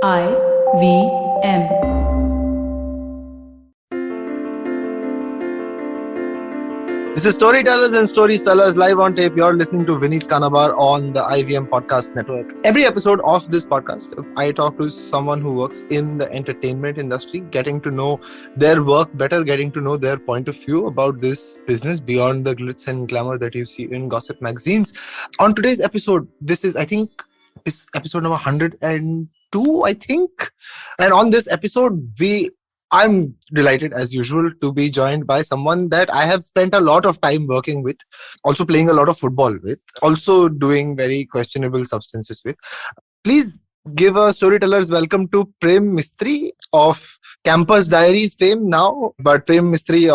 IVM. This is Storytellers and Storysellers live on tape. You're listening to Vineet Kanabar on the IVM Podcast Network. Every episode of this podcast, I talk to someone who works in the entertainment industry, getting to know their work better, getting to know their point of view about this business beyond the glitz and glamour that you see in gossip magazines. On today's episode, this is episode number 102, I think. And on this episode, I'm delighted, as usual, to be joined by someone that I have spent a lot of time working with, also playing a lot of football with, also doing very questionable substances with. Please give a storyteller's welcome to Prem Mistry of Campus Diaries fame now, but Prem Mistry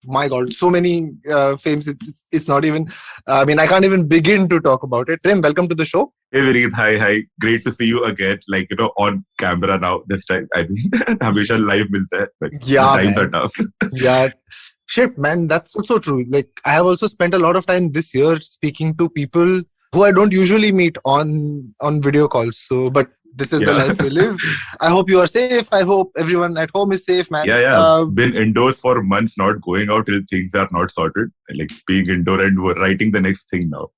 my God, so many fames, it's not even, I can't even begin to talk about it. Prem, welcome to the show. Hey Vineet, hi. Great to see you again. On camera now this time. हमेशा live मिलता है. But Yeah, the times man. are tough. Yeah. Shit, man, that's also true. I have also spent a lot of time this year speaking to people who I don't usually meet on video calls. But this is the life we live. I hope you are safe. I hope everyone at home is safe, man. Yeah. Been indoors for months, not going out till things are not sorted. Being indoor and writing the next thing now.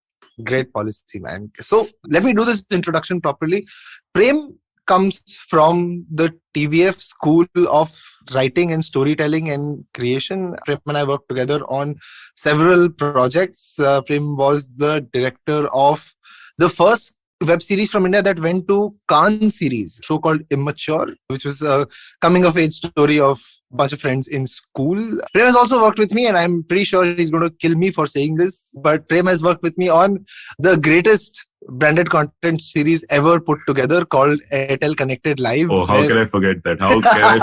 Great policy, man. So let me do this introduction properly. Prem comes from the TVF School of Writing and Storytelling and Creation. Prem and I worked together on several projects. Prem was the director of the first web series from India that went to Cannes series, show called Immature, which was a coming-of-age story of a bunch of friends in school. Prem has also worked with me, and I'm pretty sure he's going to kill me for saying this, but Prem has worked with me on the greatest branded content series ever put together called Airtel Connected Live. Oh, how can I forget that? How can I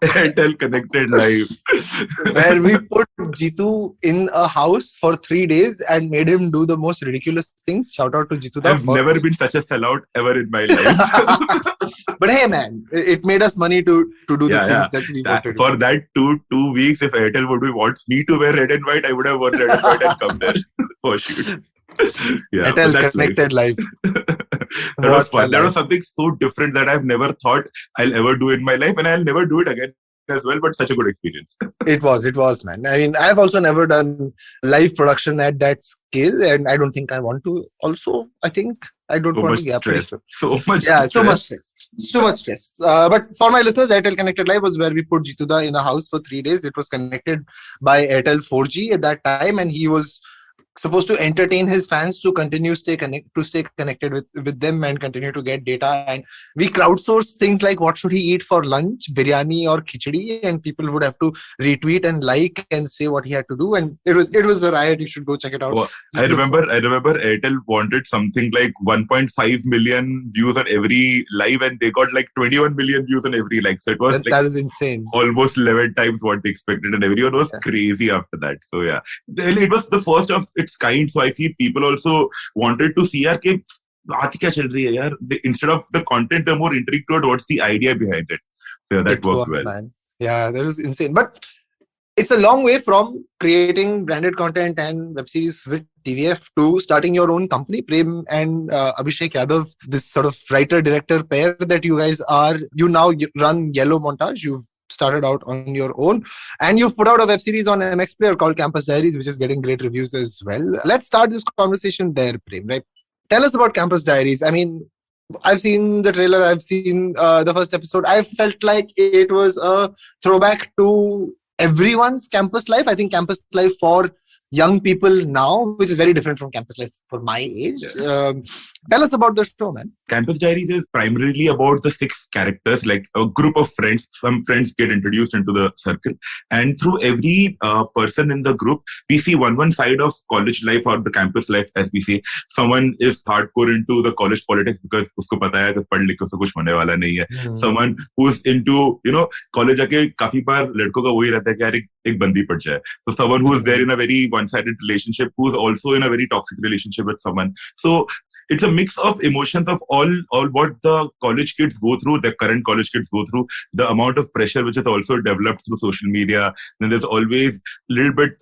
forget Airtel Connected Live? Where we put Jitu in a house for 3 days and made him do the most ridiculous things. Shout out to Jitu. I've never been such a sellout ever in my life. But hey, man, it made us money to do the things that we wanted. For that two weeks, if Airtel would want me to wear red and white, I would have worn red and white and come there for shoot. Yeah, Airtel Connected Live. That was fun. That was something so different that I've never thought I'll ever do in my life, and I'll never do it again as well, but such a good experience. It was, man. I've also never done live production at that scale, and I don't think I want to. Also, I think I don't want to. So much stress. But for my listeners, Airtel Connected Live was where we put Jituda in a house for 3 days. It was connected by Airtel 4G at that time, and he was supposed to entertain his fans to stay connected with them and continue to get data. And we crowdsourced things like what should he eat for lunch, biryani or khichdi, and people would have to retweet and like and say what he had to do. And it was a riot. You should go check it out. Well, I remember Airtel wanted something like 1.5 million views on every live, and they got like 21 million views on every like. So it was that is insane. Almost 11 times what they expected, and everyone was crazy after that. So yeah, it was the first of its kind. So I feel people also wanted to see कि बात क्या चल रही है यार. Instead of the content, they're more intrigued toward what's the idea behind it. So that worked well. Man. Yeah, that was insane. But it's a long way from creating branded content and web series with TVF to starting your own company. Prem and Abhishek Yadav, this sort of writer-director pair that you guys are. You now run Yellow Montage. You've started out on your own, and you've put out a web series on MXPlayer called Campus Diaries, which is getting great reviews as well. Let's start this conversation there, Prem. Right? Tell us about Campus Diaries. I've seen the trailer, I've seen the first episode. I felt like it was a throwback to everyone's campus life. I think campus life for young people now, which is very different from campus life for my age. Tell us about the show, man. Campus Diaries is primarily about the 6 characters, like a group of friends. Some friends get introduced into the circle, and through every person in the group, we see one side of college life or the campus life, as we say. Someone is hardcore into the college politics because usko pata hai कि पढ़ लिख के कुछ होने वाला नहीं है. Someone who's into, college जाके काफी बार लड़कों का वही रहता है कि यार एक बंदी पड़ जाए. So someone who's there in a very one-sided relationship, who's also in a very toxic relationship with someone. So it's a mix of emotions of all what the college kids go through, the current college kids go through, the amount of pressure which is also developed through social media. Then there's always a little bit,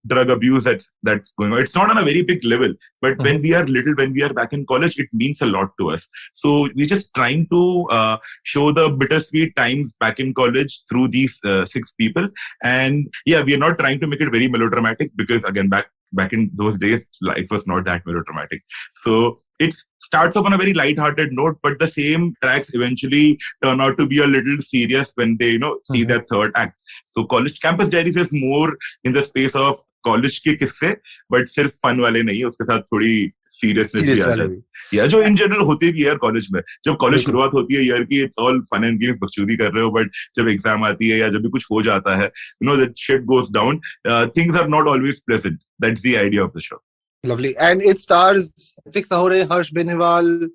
drug abuse that's going on. It's not on a very big level, but when we are little, when we are back in college, it means a lot to us. So we're just trying to show the bittersweet times back in college through these 6 people. And yeah, we are not trying to make it very melodramatic, because again, back in those days, life was not that melodramatic. So it starts off on a very light-hearted note, but the same tracks eventually turn out to be a little serious when they, see their third act. So college campus diaries is more in the space of college के किस्से, but सिर्फ fun वाले नहीं है, उसके साथ थोड़ी seriousness भी आ जाती है, या जो इन जनरल होती भी है कॉलेज में. जब कॉलेज शुरुआत होती है ईयर की, it's all fun and games, बकचोदी कर रहे हो, बट जब एग्जाम आती है या जब भी कुछ हो जाता है, that shit goes down, things are not always pleasant. That's the idea of the show. Lovely. And it stars Ritwik Sahore, Harsh Benewal,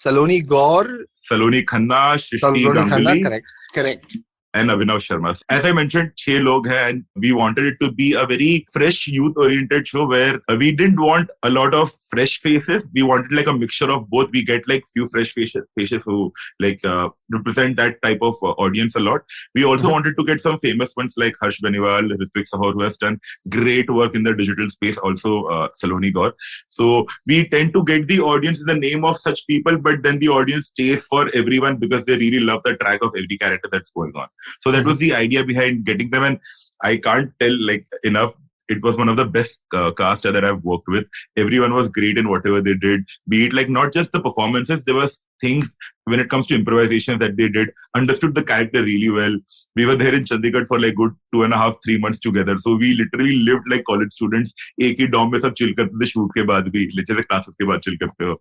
Saloni Gaur, Saloni Khanna, Shrishti Ganguly. Correct. And Abhinav Sharma. As I mentioned, 6 log hai, and we wanted it to be a very fresh, youth-oriented show where we didn't want a lot of fresh faces. We wanted like a mixture of both. We get like few fresh faces who like represent that type of audience a lot. We also wanted to get some famous ones like Harsh Benewal, Ritwik Sahore, who has done great work in the digital space. Also, Saloni Gaur. So we tend to get the audience in the name of such people, but then the audience stays for everyone because they really love the track of every character that's going on. So that was the idea behind getting them, and I can't tell like enough. It was one of the best cast that I've worked with. Everyone was great in whatever they did. Be it like not just the performances, there was things when it comes to improvisation that they did, understood the character really well. We were there in Chandigarh for like good 2.5, 3 months together. So we literally lived like college students. एक ही dorm में सब chill करते थे shoot के बाद भी, जैसे classes के बाद chill करते हो.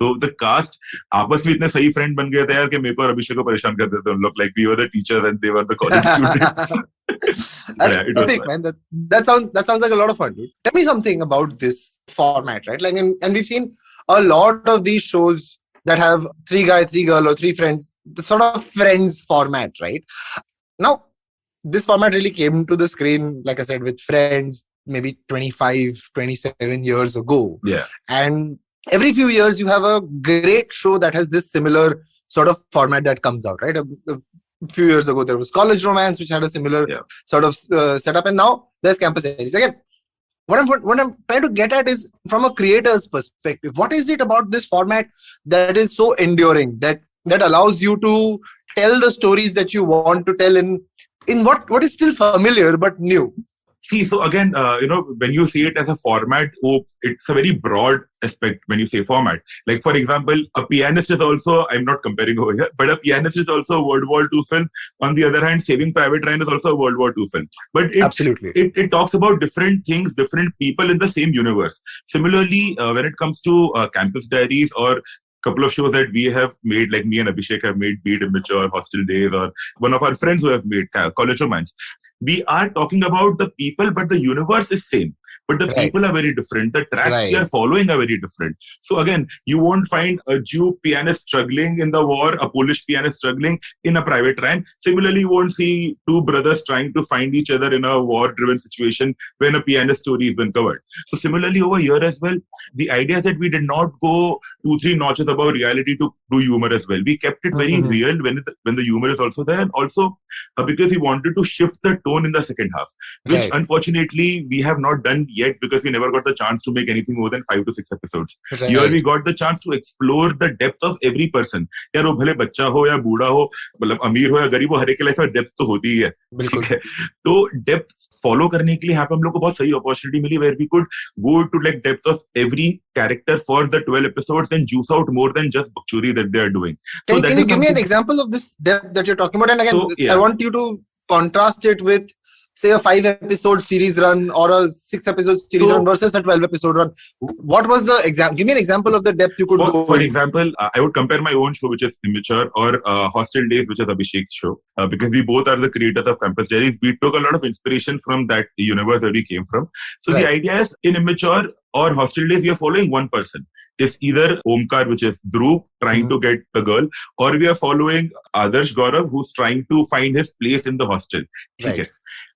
So the cast आपस में इतने सही friend बन गए थे यार कि मेरे को और अभिषेक को परेशान करते थे उन लोग. Like we were the teachers and they were the college students. That's epic, man. That sounds like a lot of fun, dude. Tell me something about this format, right? Like, and we've seen a lot of these shows that have 3 guy, 3 girl, or 3 friends, the sort of friends format, right? Now, this format really came to the screen, like I said, with Friends, maybe 25, 27 years ago. Yeah. And every few years, you have a great show that has this similar sort of format that comes out, right? A few years ago, there was College Romance, which had a similar sort of setup. And now there's Campus Diaries. Again, what I'm trying to get at is from a creator's perspective, what is it about this format that is so enduring, that allows you to tell the stories that you want to tell in what is still familiar but new? See, so again, when you see it as a format, it's a very broad aspect when you say format. Like, for example, a pianist is also, I'm not comparing over here, but a pianist is also a World War II film. On the other hand, Saving Private Ryan is also a World War II film. But absolutely, it talks about different things, different people in the same universe. Similarly, when it comes to Campus Diaries or couple of shows that we have made, like me and Abhishek have made, Be It Immature, Hostel Days, or one of our friends who have made College Romance. We are talking about the people, but the universe is same. But the people are very different. The tracks we are following are very different. So again, you won't find a Jew pianist struggling in the war, a Polish pianist struggling in a Private Ryan. Similarly, you won't see 2 brothers trying to find each other in a war-driven situation when a pianist story has been covered. So similarly over here as well, the idea is that we did not go 2-3 notches above reality to do humor as well. We kept it very real when the humor is also there, and also because we wanted to shift the tone in the second half, which unfortunately we have not done yet because we never got the chance to make anything more than 5 to 6 episodes. Here we got the chance to explore the depth of every person. यार वो भले बच्चा हो या बूढ़ा हो, मतलब अमीर हो या गरीब हो, हर एक की लाइफ में डेप्थ तो होती ही है. ठीक है, तो डेप्थ फॉलो करने के लिए यहाँ पे हम लोग को बहुत सही अपॉर्चुनिटी मिली where we could go to like depth of every character for the 12 episodes and juice out more than just bukchuri that they are doing. Can you give me an example of this depth that you're talking about? And again, I want you to contrast it with, say, a 5-episode series run or a 6-episode series run versus a 12-episode run. What was the example? Give me an example of the depth you could go for example, I would compare my own show, which is Immature, or Hostel Days, which is Abhishek's show, because we both are the creators of Campus Diaries. We took a lot of inspiration from that universe where we came from. So the idea is, in Immature or Hostel Days, we are following one person. is either Omkar, which is Dhruv, trying to get the girl, or we are following Adarsh Gaurav, who's trying to find his place in the hostel. ठीक है. Right.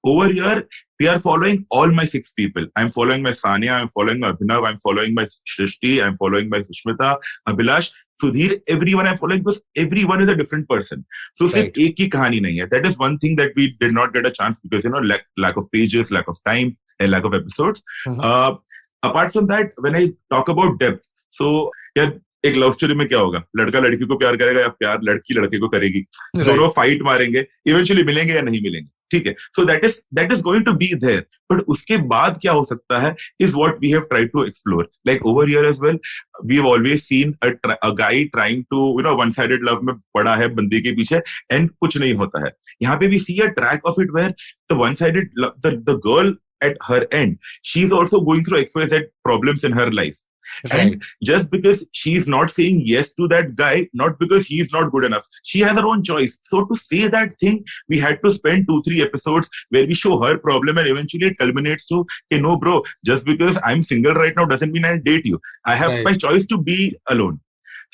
Over here, we are following all my 6 people. I'm following my Sania, I'm following my Abhinav, I'm following my Shrishti, I'm following my Sushmita, Abhilash, Sudhir, everyone I'm following because everyone is a different person. So सिर्फ Right. एक ही कहानी नहीं है. That is one thing that we did not get a chance because lack of pages, lack of time, and lack of episodes. Uh, Apart from that, when I talk about depth, so yeah, एक love story में क्या होगा, लड़का लड़की को प्यार करेगा या प्यार लड़की लड़के को करेगी, दोनों Right. फाइट मारेंगे, इवेंचुअली मिलेंगे या नहीं मिलेंगे, ठीक है. So that is going to be there, but उसके बाद क्या हो सकता है is what we have tried to explore. Like over here as well, we have always seen a guy trying to one sided love में पड़ा है बंदे के पीछे एंड कुछ नहीं होता है. यहाँ पे we see a track of it where the one sided the girl at her end, she's also going through XYZ problems in her life. Right. And just because she's not saying yes to that guy, not because he's not good enough, she has her own choice. So to say that thing, we had to spend 2-3 episodes where we show her problem and eventually it culminates to, hey, no, bro, just because I'm single right now doesn't mean I'll date you. I have Right. my choice to be alone.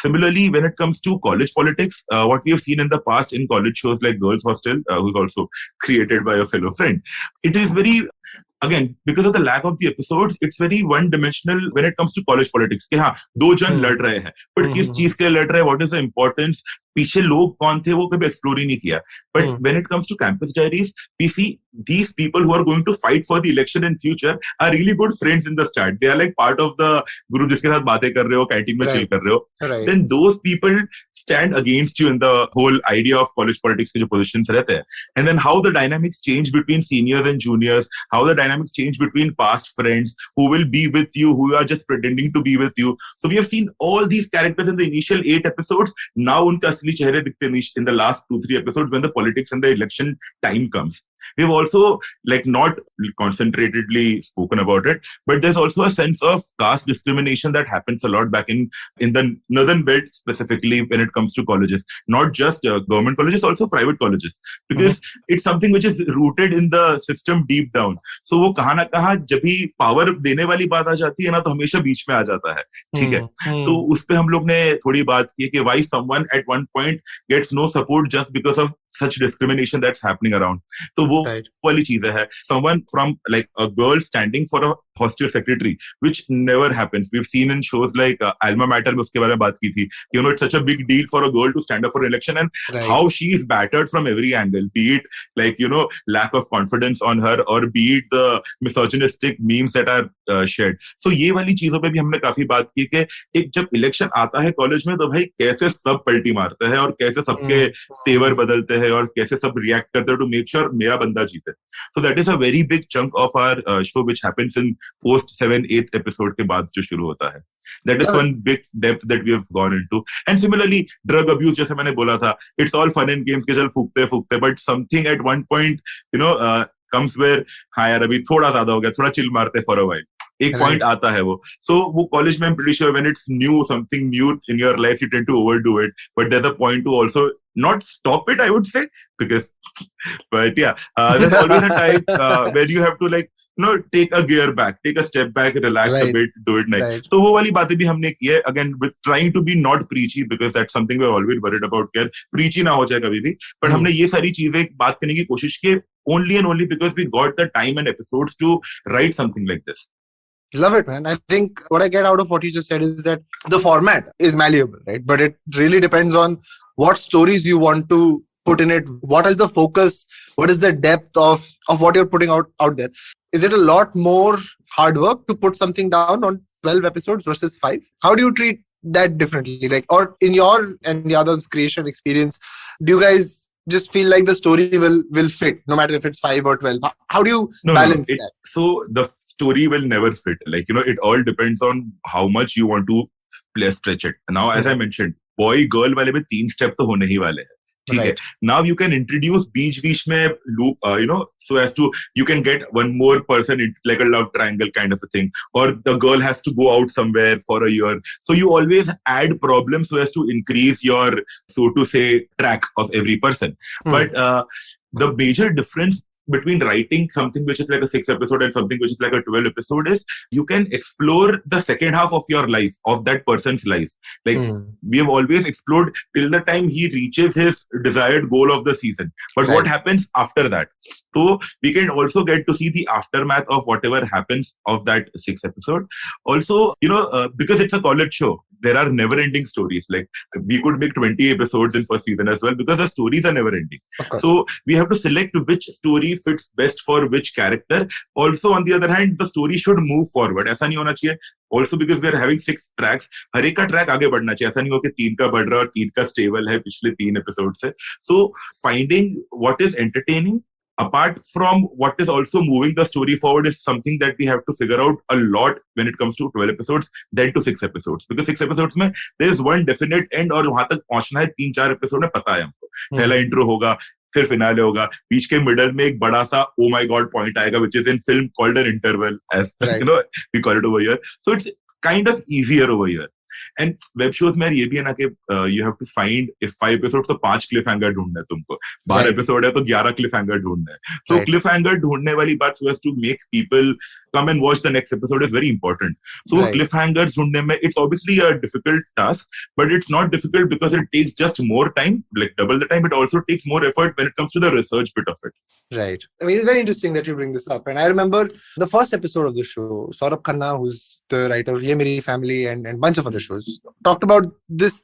Similarly, when it comes to college politics, what we have seen in the past in college shows like Girls Hostel, who's also created by a fellow friend, it is very, again, because of the lack of the episodes, it's very one-dimensional when it comes to college politics. कि हाँ, दो जन लड़ रहे हैं, but किस चीज के लिए लड़ रहे हैं, what is the importance, पीछे लोग कौन थे, वो कभी एक्सप्लोर ही नहीं किया. But when it comes to Campus Diaries, we see these people who are going to fight for the election in future are really good friends in the start. They are like part of the group जिसके साथ बातें कर रहे हो, canteen में chill कर रहे हो. Right. Then those people stand against you in the whole idea of college politics के जो positions रहते हैं. And then how the dynamics change between seniors and juniors, how the dynamics change between past friends who will be with you, who are just pretending to be with you. So we have seen all these characters in the initial 8 episodes. Now उनका असली चेहरे दिखते हैं in the last 2-3 episodes when the politics and the election time comes. We've also not concentratedly spoken about it, but there's also a sense of caste discrimination that happens a lot back in the northern belt, specifically when it comes to colleges, not just government colleges, also private colleges, because it's something which is rooted in the system deep down. So वो कहाँ ना कहाँ जब भी power देने वाली बात आ जाती है ना, तो हमेशा बीच में आ जाता है, ठीक है. तो उस पे हम लोग ने थोड़ी बात की कि why someone at one point gets no support just because of such discrimination that's happening around. तो वो वाली चीजें है. Someone from like a girl standing for a hostel secretary, which never happens. We've seen in shows like Alma Mater में उसके बारे में बात की थी. It's such a big deal for a girl to stand up for an election and how she is battered from every angle, be it like lack of confidence on her or be it the misogynistic memes that are shared. So ये वाली चीजों पे भी हमने काफी बात की कि एक जब इलेक्शन आता है कॉलेज में तो भाई कैसे सब पलटी मारते हैं और कैसे सबके तेवर बदलते हैं और कैसे सब रिएक्ट करते हैं टू मेक श्योर मेरा बंदा जीते. So that is a very big chunk of our show which happens in post 7th-8th episode के बाद जो शुरू होता है. That is one big depth that we have gone into. And similarly, drug abuse, जैसे मैंने बोला था, it's all fun and games के चल फूकते, but something at one point, comes where हाँ यार अभी थोड़ा ज्यादा हो गया, थोड़ा चिल मारते for a while. एक पॉइंट आता है वो. So वो कॉलेज में I'm pretty sure when it's new, something new in your life, you tend to overdo it. But there's a point to also not stop it, I would say, because, but yeah, there's always a time where you have to take a gear back, take a step back, relax a bit, do it next. So वो वाली बातें भी हमने की है. Again, with trying to be not preachy because that's something we're always worried about. क्या preachy ना हो जाए कभी भी. But हमने ये सारी चीजें बात करने की कोशिश की only and only because we got the time and episodes to write something like this. Love it, man. I think what I get out of what you just said is that the format is malleable, right? But it really depends on what stories you want to put in it. What is the focus? What is the depth of what you're putting out there? Is it a lot more hard work to put something down on 12 episodes versus 5? How do you treat that differently? Like, or in your and the others' creation experience, do you guys just feel like the story will fit no matter if it's 5 or 12? How do you balance that? So the story will never fit. It all depends on how much you want to stretch it. Now, as I mentioned, boy girl वाले में 3 step तो होने ही वाले हैं. ठीक है. Now you can introduce बीच में loop, so as to you can get one more person in, like a love triangle kind of a thing, or the girl has to go out somewhere for a year. So you always add problems so as to increase your, so to say, track of every person. But the major difference between writing something which is like a 6 episode and something which is like a 12 episode is you can explore the second half of your life, of that person's life. Like we have always explored till the time he reaches his desired goal of the season. But what happens after that? So we can also get to see the aftermath of whatever happens of that 6 episode. Also, because it's a college show, there are never-ending stories. Like we could make 20 episodes in first season as well because the stories are never-ending. So we have to select which story fits best for which character. Also, on the other hand, the story should move forward. ऐसा नहीं होना चाहिए. Also, because we are having 6 tracks, हर एक का track आगे बढ़ना चाहिए. ऐसा नहीं हो कि 3 का बढ़ रहा है और 3 का stable है पिछले 3 episodes से. So finding what is entertaining apart from what is also moving the story forward is something that we have to figure out a lot when it comes to 12 episodes then to 6 episodes. Because 6 episodes में there is one definite end और वहां तक पहुंचना है 3-4 episode में पता है हमको. पहला इंट्रो होगा, फिर फिनाले होगा, बीच के मिडल में एक बड़ा सा oh my god point आएगा which is in film called an interval, as we call it over here. So it's kind of easier over here. And web shows में ये भी है ना कि you have to find if 5 episode तो 5 Cliff hanger ढूंढना है तुमको, 12 एपिसोड है तो 11 क्लिफ हैंगर ढूंढना है. सो क्लिफ हैंगर ढूंढने वाली बात so as to make people come and watch the next episode is very important. So cliffhangers ढूंढने में it's obviously a difficult task, but it's not difficult because it takes just more time, like double the time. It also takes more effort when it comes to the research bit of it. Right. I mean, it's very interesting that you bring this up. And I remember the first episode of the show, Saurabh Khanna, who's the writer of Ye Meri Family and bunch of other shows, talked about this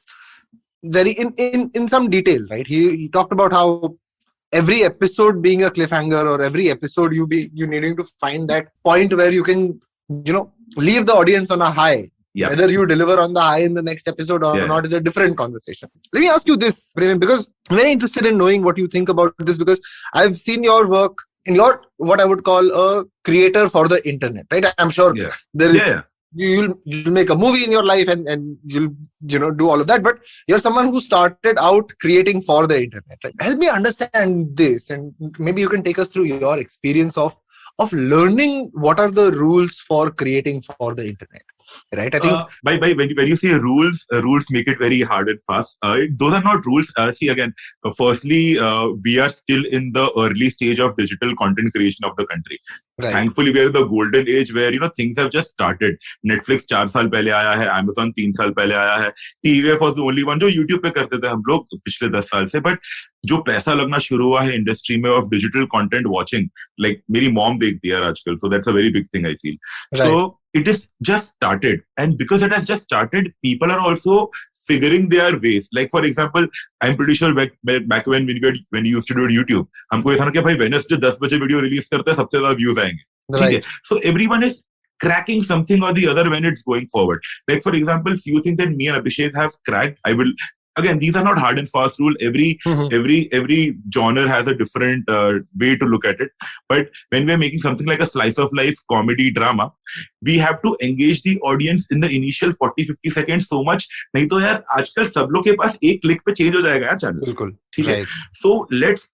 very in some detail, right? He talked about how every episode being a cliffhanger, or every episode you needing to find that point where you can, leave the audience on a high. Yeah. Whether you deliver on the high in the next episode or not is a different conversation. Let me ask you this, Prem, because I'm very interested in knowing what you think about this, because I've seen your work and you're what I would call a creator for the internet, right? I'm sure there is... You'll make a movie in your life and you'll do all of that, but you're someone who started out creating for the internet, right? Help me understand this, and maybe you can take us through your experience of learning what are the rules for creating for the internet, right? I think when you say rules make it very hard and fast. Those are not rules. See, again, firstly, we are still in the early stage of digital content creation of the country. Right. Thankfully, we are in the golden age where things have just started. Netflix 4 साल पहले आया है, Amazon 3 साल पहले आया है, TVF was the only one जो YouTube पे करते थे हम लोग पिछले 10 साल से. बट जो पैसा लगना शुरू हुआ है इंडस्ट्री में of digital content watching, like मेरी मॉम देखती है आजकल, so that's a very big thing I feel. So it is just started, and because it has just started, people are also figuring their ways. Like for example, I'm pretty sure back when you used to do YouTube, हमको ये था ना कि भाई Wednesday 10 बजे video release करते हैं, सबसे ज्यादा व्यूज आएंगे, ठीक है. So everyone is cracking something or the other when it's going forward. Like for example, few things that me and Abhishek have cracked, again, these are not hard and fast rule. Every genre has a different way to look at it. But when we're making something like a slice of life comedy drama, we have to engage the audience in the initial 40-50 seconds so much. नहीं तो यार आजकल सब लोग के पास एक click पे change हो जाएगा यार चैनल. बिल्कुल. ठीक है. So let's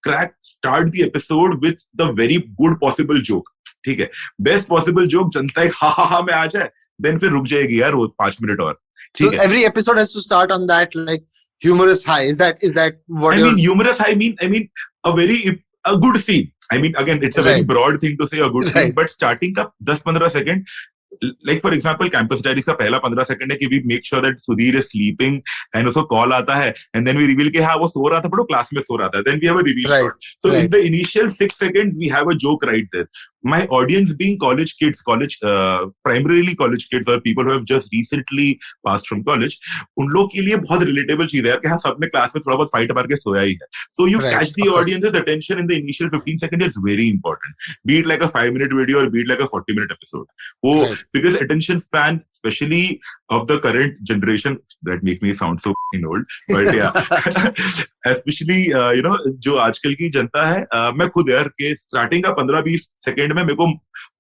start the episode with the very good possible joke. ठीक है. Best possible joke जनता एक हा में आ जाए, then फिर रुक जाएगी यार वो 5 मिनट और. So every episode has to start on that like humorous high. Is that what I mean? Humorous high I mean a good scene. I mean, again, it's a very broad thing to say a good scene, but starting का 10-15 second, like for example, Campus Diaries का पहला 15 second है कि we make sure that Sudhir is sleeping and उसको call आता है, and then we reveal कि हाँ वो सो रहा था but वो class में सो रहा था. Then we have a reveal shot. So in the initial 6 seconds, we have a joke right there. My audience being college kids, primarily college kids or people who have just recently passed from college, उन लोग के लिए बहुत relatable चीज है यार कि हाँ सबने क्लास में थोड़ा बहुत fight मार के सोया ही है. So you catch the audience's attention in the initial 15 seconds is very important. Be it like a 5-minute video or be it like a 40-minute episode. Because attention span, especially of the current generation, that makes me sound so old, but yeah, especially जो आजकल की जनता है, मैं खुद यार के starting का 15-20 second में मेरे को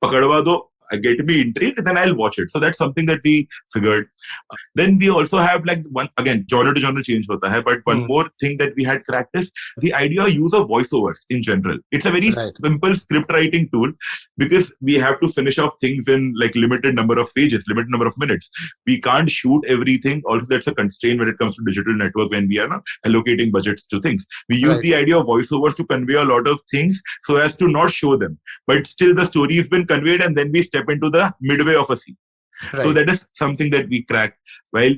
पकड़वा दो, get me intrigued, then I'll watch it. So that's something that we figured. Then we also have like one, again, genre to genre change hota hai, but one more thing that we had cracked is the idea of use of voiceovers in general. It's a very simple script writing tool because we have to finish off things in like limited number of pages, limited number of minutes. We can't shoot everything. Also, that's a constraint when it comes to digital network when we are not allocating budgets to things. We use the idea of voiceovers to convey a lot of things so as to not show them, but still the story has been conveyed, and then we step into the midway of a scene. So that is something that we crack. While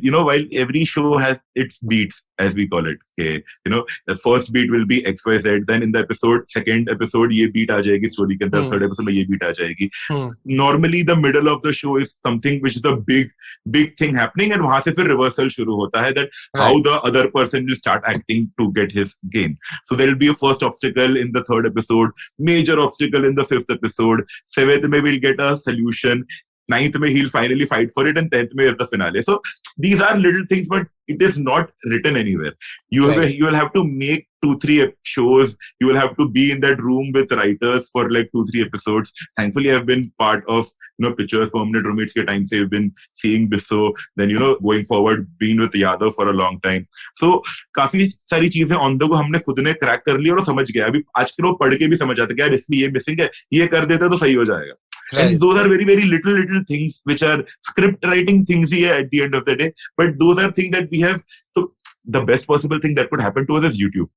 every show has its beats, as we call it. Okay, the first beat will be XYZ. Then in the second episode, ye beat aa jayegi story ke andar. Third episode, ye beat aa jayegi. Normally, the middle of the show is something which is a big thing happening, and wahan se fir reversal shuru hota hai, that how the other person will start acting to get his gain. So there will be a first obstacle in the third episode, major obstacle in the fifth episode. Seventh, may we'll get a solution. Ninth, may he'll finally fight for it, and 10th may is the finale. So these are little things, but it is not written anywhere. You will have to make 2-3 shows. You will have to be in that room with writers for like 2-3 episodes. Thankfully, I've been part of Pictures Permanent Roommates ke time se I've been seeing Bisso. Then going forward, been with Yadav for a long time. So काफी सारी चीजें on the go हमने खुद ने crack कर ली और समझ गया. अभी आजकल वो पढ़ के भी समझ आते हैं यार इसमें ये missing है, ये कर देता तो सही हो जाएगा. And those are very, very little things which are script writing things here at the end of the day. But those are things that we have. So the best possible thing that could happen to us is YouTube.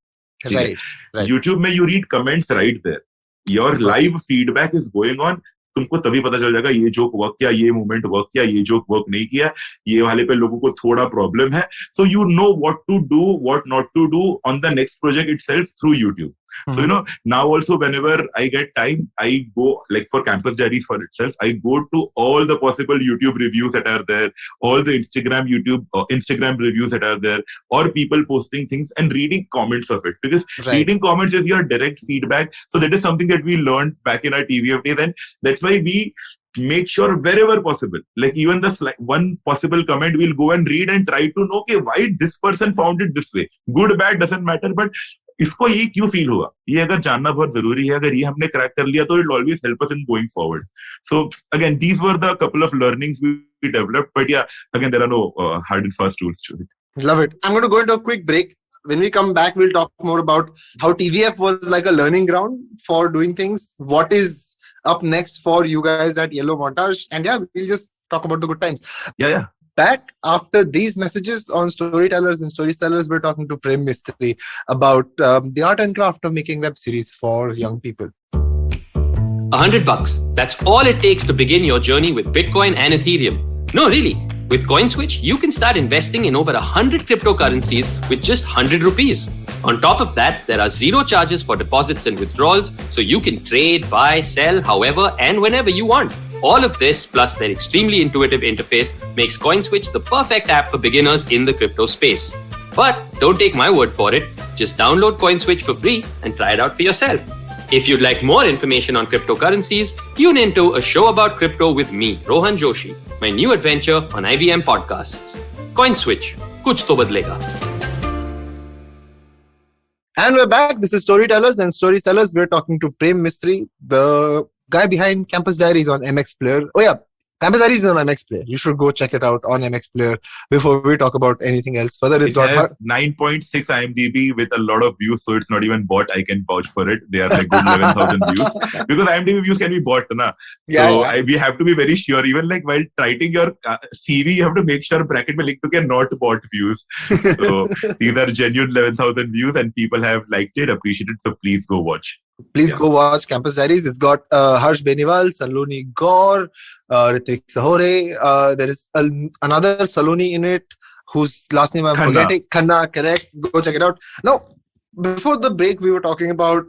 Right. YouTube में you read comments right there. Your live feedback is going on. तुमको तभी पता चल जाएगा ये joke work किया, ये moment work किया, ये जोक वर्क नहीं किया, ये वाले पे लोगों को थोड़ा प्रॉब्लम है. So you know what to do, what not to do on the next project itself through YouTube. So now also whenever I get time, I go like for Campus Diaries for itself, I go to all the possible YouTube reviews that are there, all the Instagram reviews that are there, or people posting things and reading comments of it, because reading comments is your direct feedback. So that is something that we learned back in our TVF days, and that's why we make sure wherever possible, like even the one possible comment, we'll go and read and try to know, okay, why this person found it this way. Good, bad, doesn't matter, but इसको ये क्यों feel हुआ, ये अगर जानना बहुत जरूरी है. अगर ये हमने क्रैक कर लिया तो it always help us in going forward. So again these were the couple of learnings we developed, but yeah again there are no hard and fast rules to it. Love it. I'm going to go into a quick break. When we come back, we'll talk more about how TVF was like a learning ground for doing things. What is up next for you guys at Yellow Montage? And yeah, we'll just talk about the good times. Yeah. Back after these messages on Storytellers and Storysellers, we're talking to Prem Mistry about the art and craft of making web series for young people. $100. That's all it takes to begin your journey with Bitcoin and Ethereum. No, really. With CoinSwitch, you can start investing in over 100 cryptocurrencies with just 100 rupees. On top of that, there are zero charges for deposits and withdrawals, so you can trade, buy, sell, however and whenever you want. All of this, plus their extremely intuitive interface, makes CoinSwitch the perfect app for beginners in the crypto space. But don't take my word for it. Just download CoinSwitch for free and try it out for yourself. If you'd like more information on cryptocurrencies, tune into A Show About Crypto with me, Rohan Joshi, my new adventure on IVM Podcasts. CoinSwitch, kuch to badlega. And we're back. This is Storytellers and Storysellers. We're talking to Prem Mistry, the guy behind Campus Diaries on MXPlayer. Oh yeah, Campus Diaries is on MXPlayer. You should go check it out on MXPlayer before we talk about anything else further. It has 9.6 IMDb with a lot of views, so it's not even bought. I can vouch for it. They are like good 11,000 views, because IMDb views can be bought, na? So we have to be very sure. Even like while writing your CV, you have to make sure bracket mein likh do ke not bought views. So these are genuine 11,000 views, and people have liked it, appreciated. So please go watch. Please go watch Campus Diaries. It's got Harsh Beniwal, Saloni Gaur, Ritik Sahore. There is another Saloni in it whose last name I'm forgetting. Khanna, correct. Go check it out. Now, before the break, we were talking about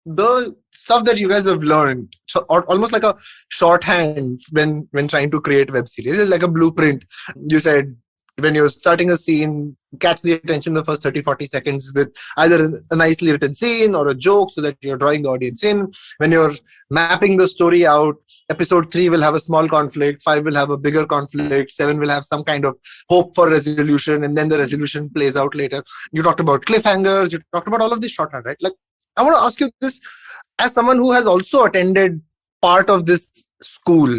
the stuff that you guys have learned, almost like a shorthand when trying to create web series. It's like a blueprint. You said when you're starting a scene, catch the attention the first 30-40 seconds with either a nicely written scene or a joke so that you're drawing the audience in. When you're mapping the story out, episode 3 will have a small conflict, 5 will have a bigger conflict, 7 will have some kind of hope for resolution, and then the resolution plays out later. You talked about cliffhangers, you talked about all of this shorthand, right? Like, I want to ask you this, as someone who has also attended part of this school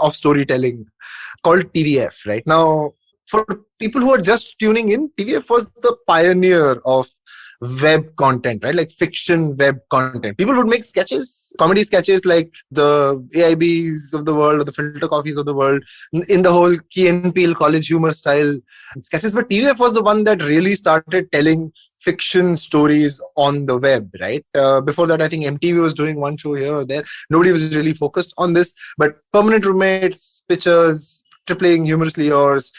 of storytelling called TVF. Right now, for people who are just tuning in, TVF was the pioneer of web content, right? Like fiction web content. People would make sketches, comedy sketches like the AIBs of the world or the Filter Coffees of the world in the whole Key and Peele college humor style sketches. But TVF was the one that really started telling fiction stories on the web, right? Before that, I think MTV was doing one show here or there. Nobody was really focused on this, but Permanent Roommates, Pictures, Tripling, Humorously Yours,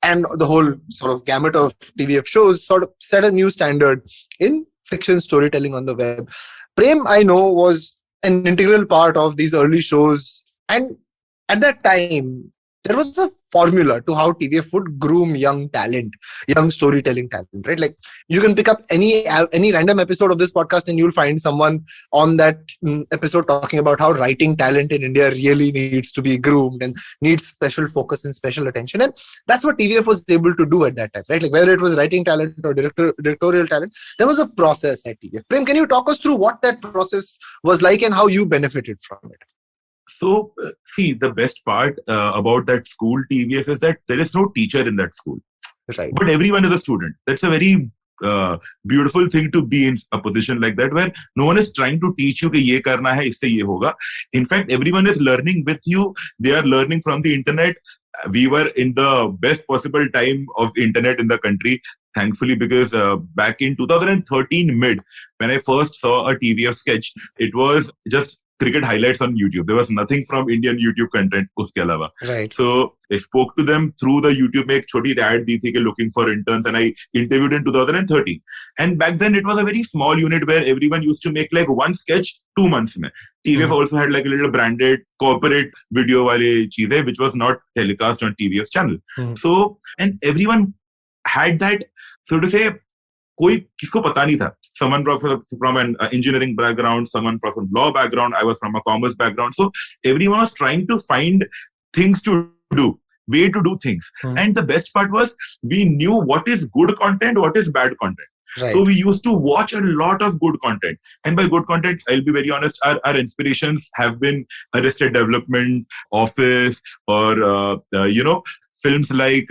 and the whole sort of gamut of TVF shows sort of set a new standard in fiction storytelling on the web. Prem, I know, was an integral part of these early shows. And at that time, there was a formula to how TVF would groom young talent, young storytelling talent, right? Like you can pick up any random episode of this podcast and you'll find someone on that episode talking about how writing talent in India really needs to be groomed and needs special focus and special attention. And that's what TVF was able to do at that time, right? Like whether it was writing talent or directorial talent, there was a process at TVF. Prem, can you talk us through what that process was like and how you benefited from it? So, see, the best part about that school TVF is that there is no teacher in that school. Right. But everyone is a student. That's a very beautiful thing to be in a position like that, where no one is trying to teach you कि ये करना है, इससे ये होगा. In fact, everyone is learning with you. They are learning from the internet. We were in the best possible time of internet in the country, thankfully, because back in 2013 mid, when I first saw a TVF sketch, it was just cricket highlights on YouTube. There was nothing from Indian YouTube content uske alawa. Right. So I spoke to them through the YouTube में एक छोटी ad दी थी कि looking for interns, and I interviewed in 2013. And back then it was a very small unit where everyone used to make like one sketch 2 months में. TVF also had like a little branded corporate video वाले चीजें which was not telecast on TVF's channel. So and everyone had that, so to say, कोई किसको पता नहीं था. Someone from an engineering background, someone from a law background, I was from a commerce background. So everyone was trying to find things to do, way to do things. And the best part was we knew what is good content, what is bad content. Right. So we used to watch a lot of good content. And by good content, I'll be very honest, our inspirations have been Arrested Development, Office, or, films like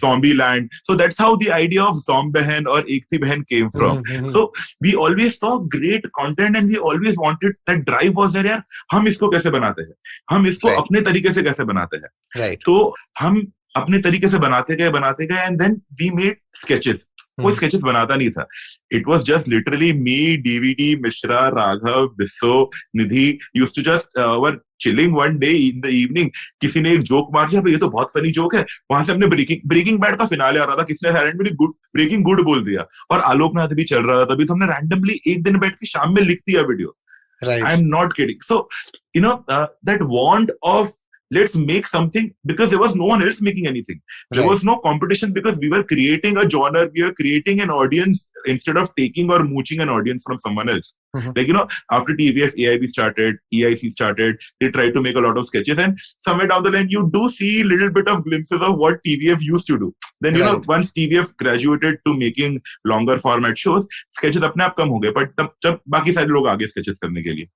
Zombieland. So that's how the idea of Zombehan or Ek Thi Behan came from. So we always saw great content and we always wanted, that drive was there, यार हम इसको कैसे बनाते हैं, हम इसको अपने तरीके से कैसे बनाते हैं. Right. तो हम अपने तरीके से बनाते गए and then we made sketches. कोई sketches बनाता नहीं था. It was just literally me, DVD, Mishra, Raghav, Bisso, Nidhi used to just were chilling one day in the evening. किसी ने एक जोक मार लिया, ये तो बहुत फनी जोक है. वहां से हमने ब्रेकिंग बैड का फिनाले आ रहा था, किसी ने रैंडमली ब्रेकिंग गुड बोल दिया और आलोकनाथ भी चल रहा था. तभी तो हमने रैंडमली एक दिन बैठ के शाम में लिख दिया video. Right. I'm not kidding. So that want of let's make something, because there was no one else making anything. There was no competition because we were creating a genre, we were creating an audience instead of taking or mooching an audience from someone else. Like, after TVF, AIB started, EIC started, they tried to make a lot of sketches, and somewhere down the line, you do see a little bit of glimpses of what TVF used to do. Then, once TVF graduated to making longer format shows, sketches अपने आप कम हो गए, but तब बाकी सारे लोग आगे sketches करने के लिए.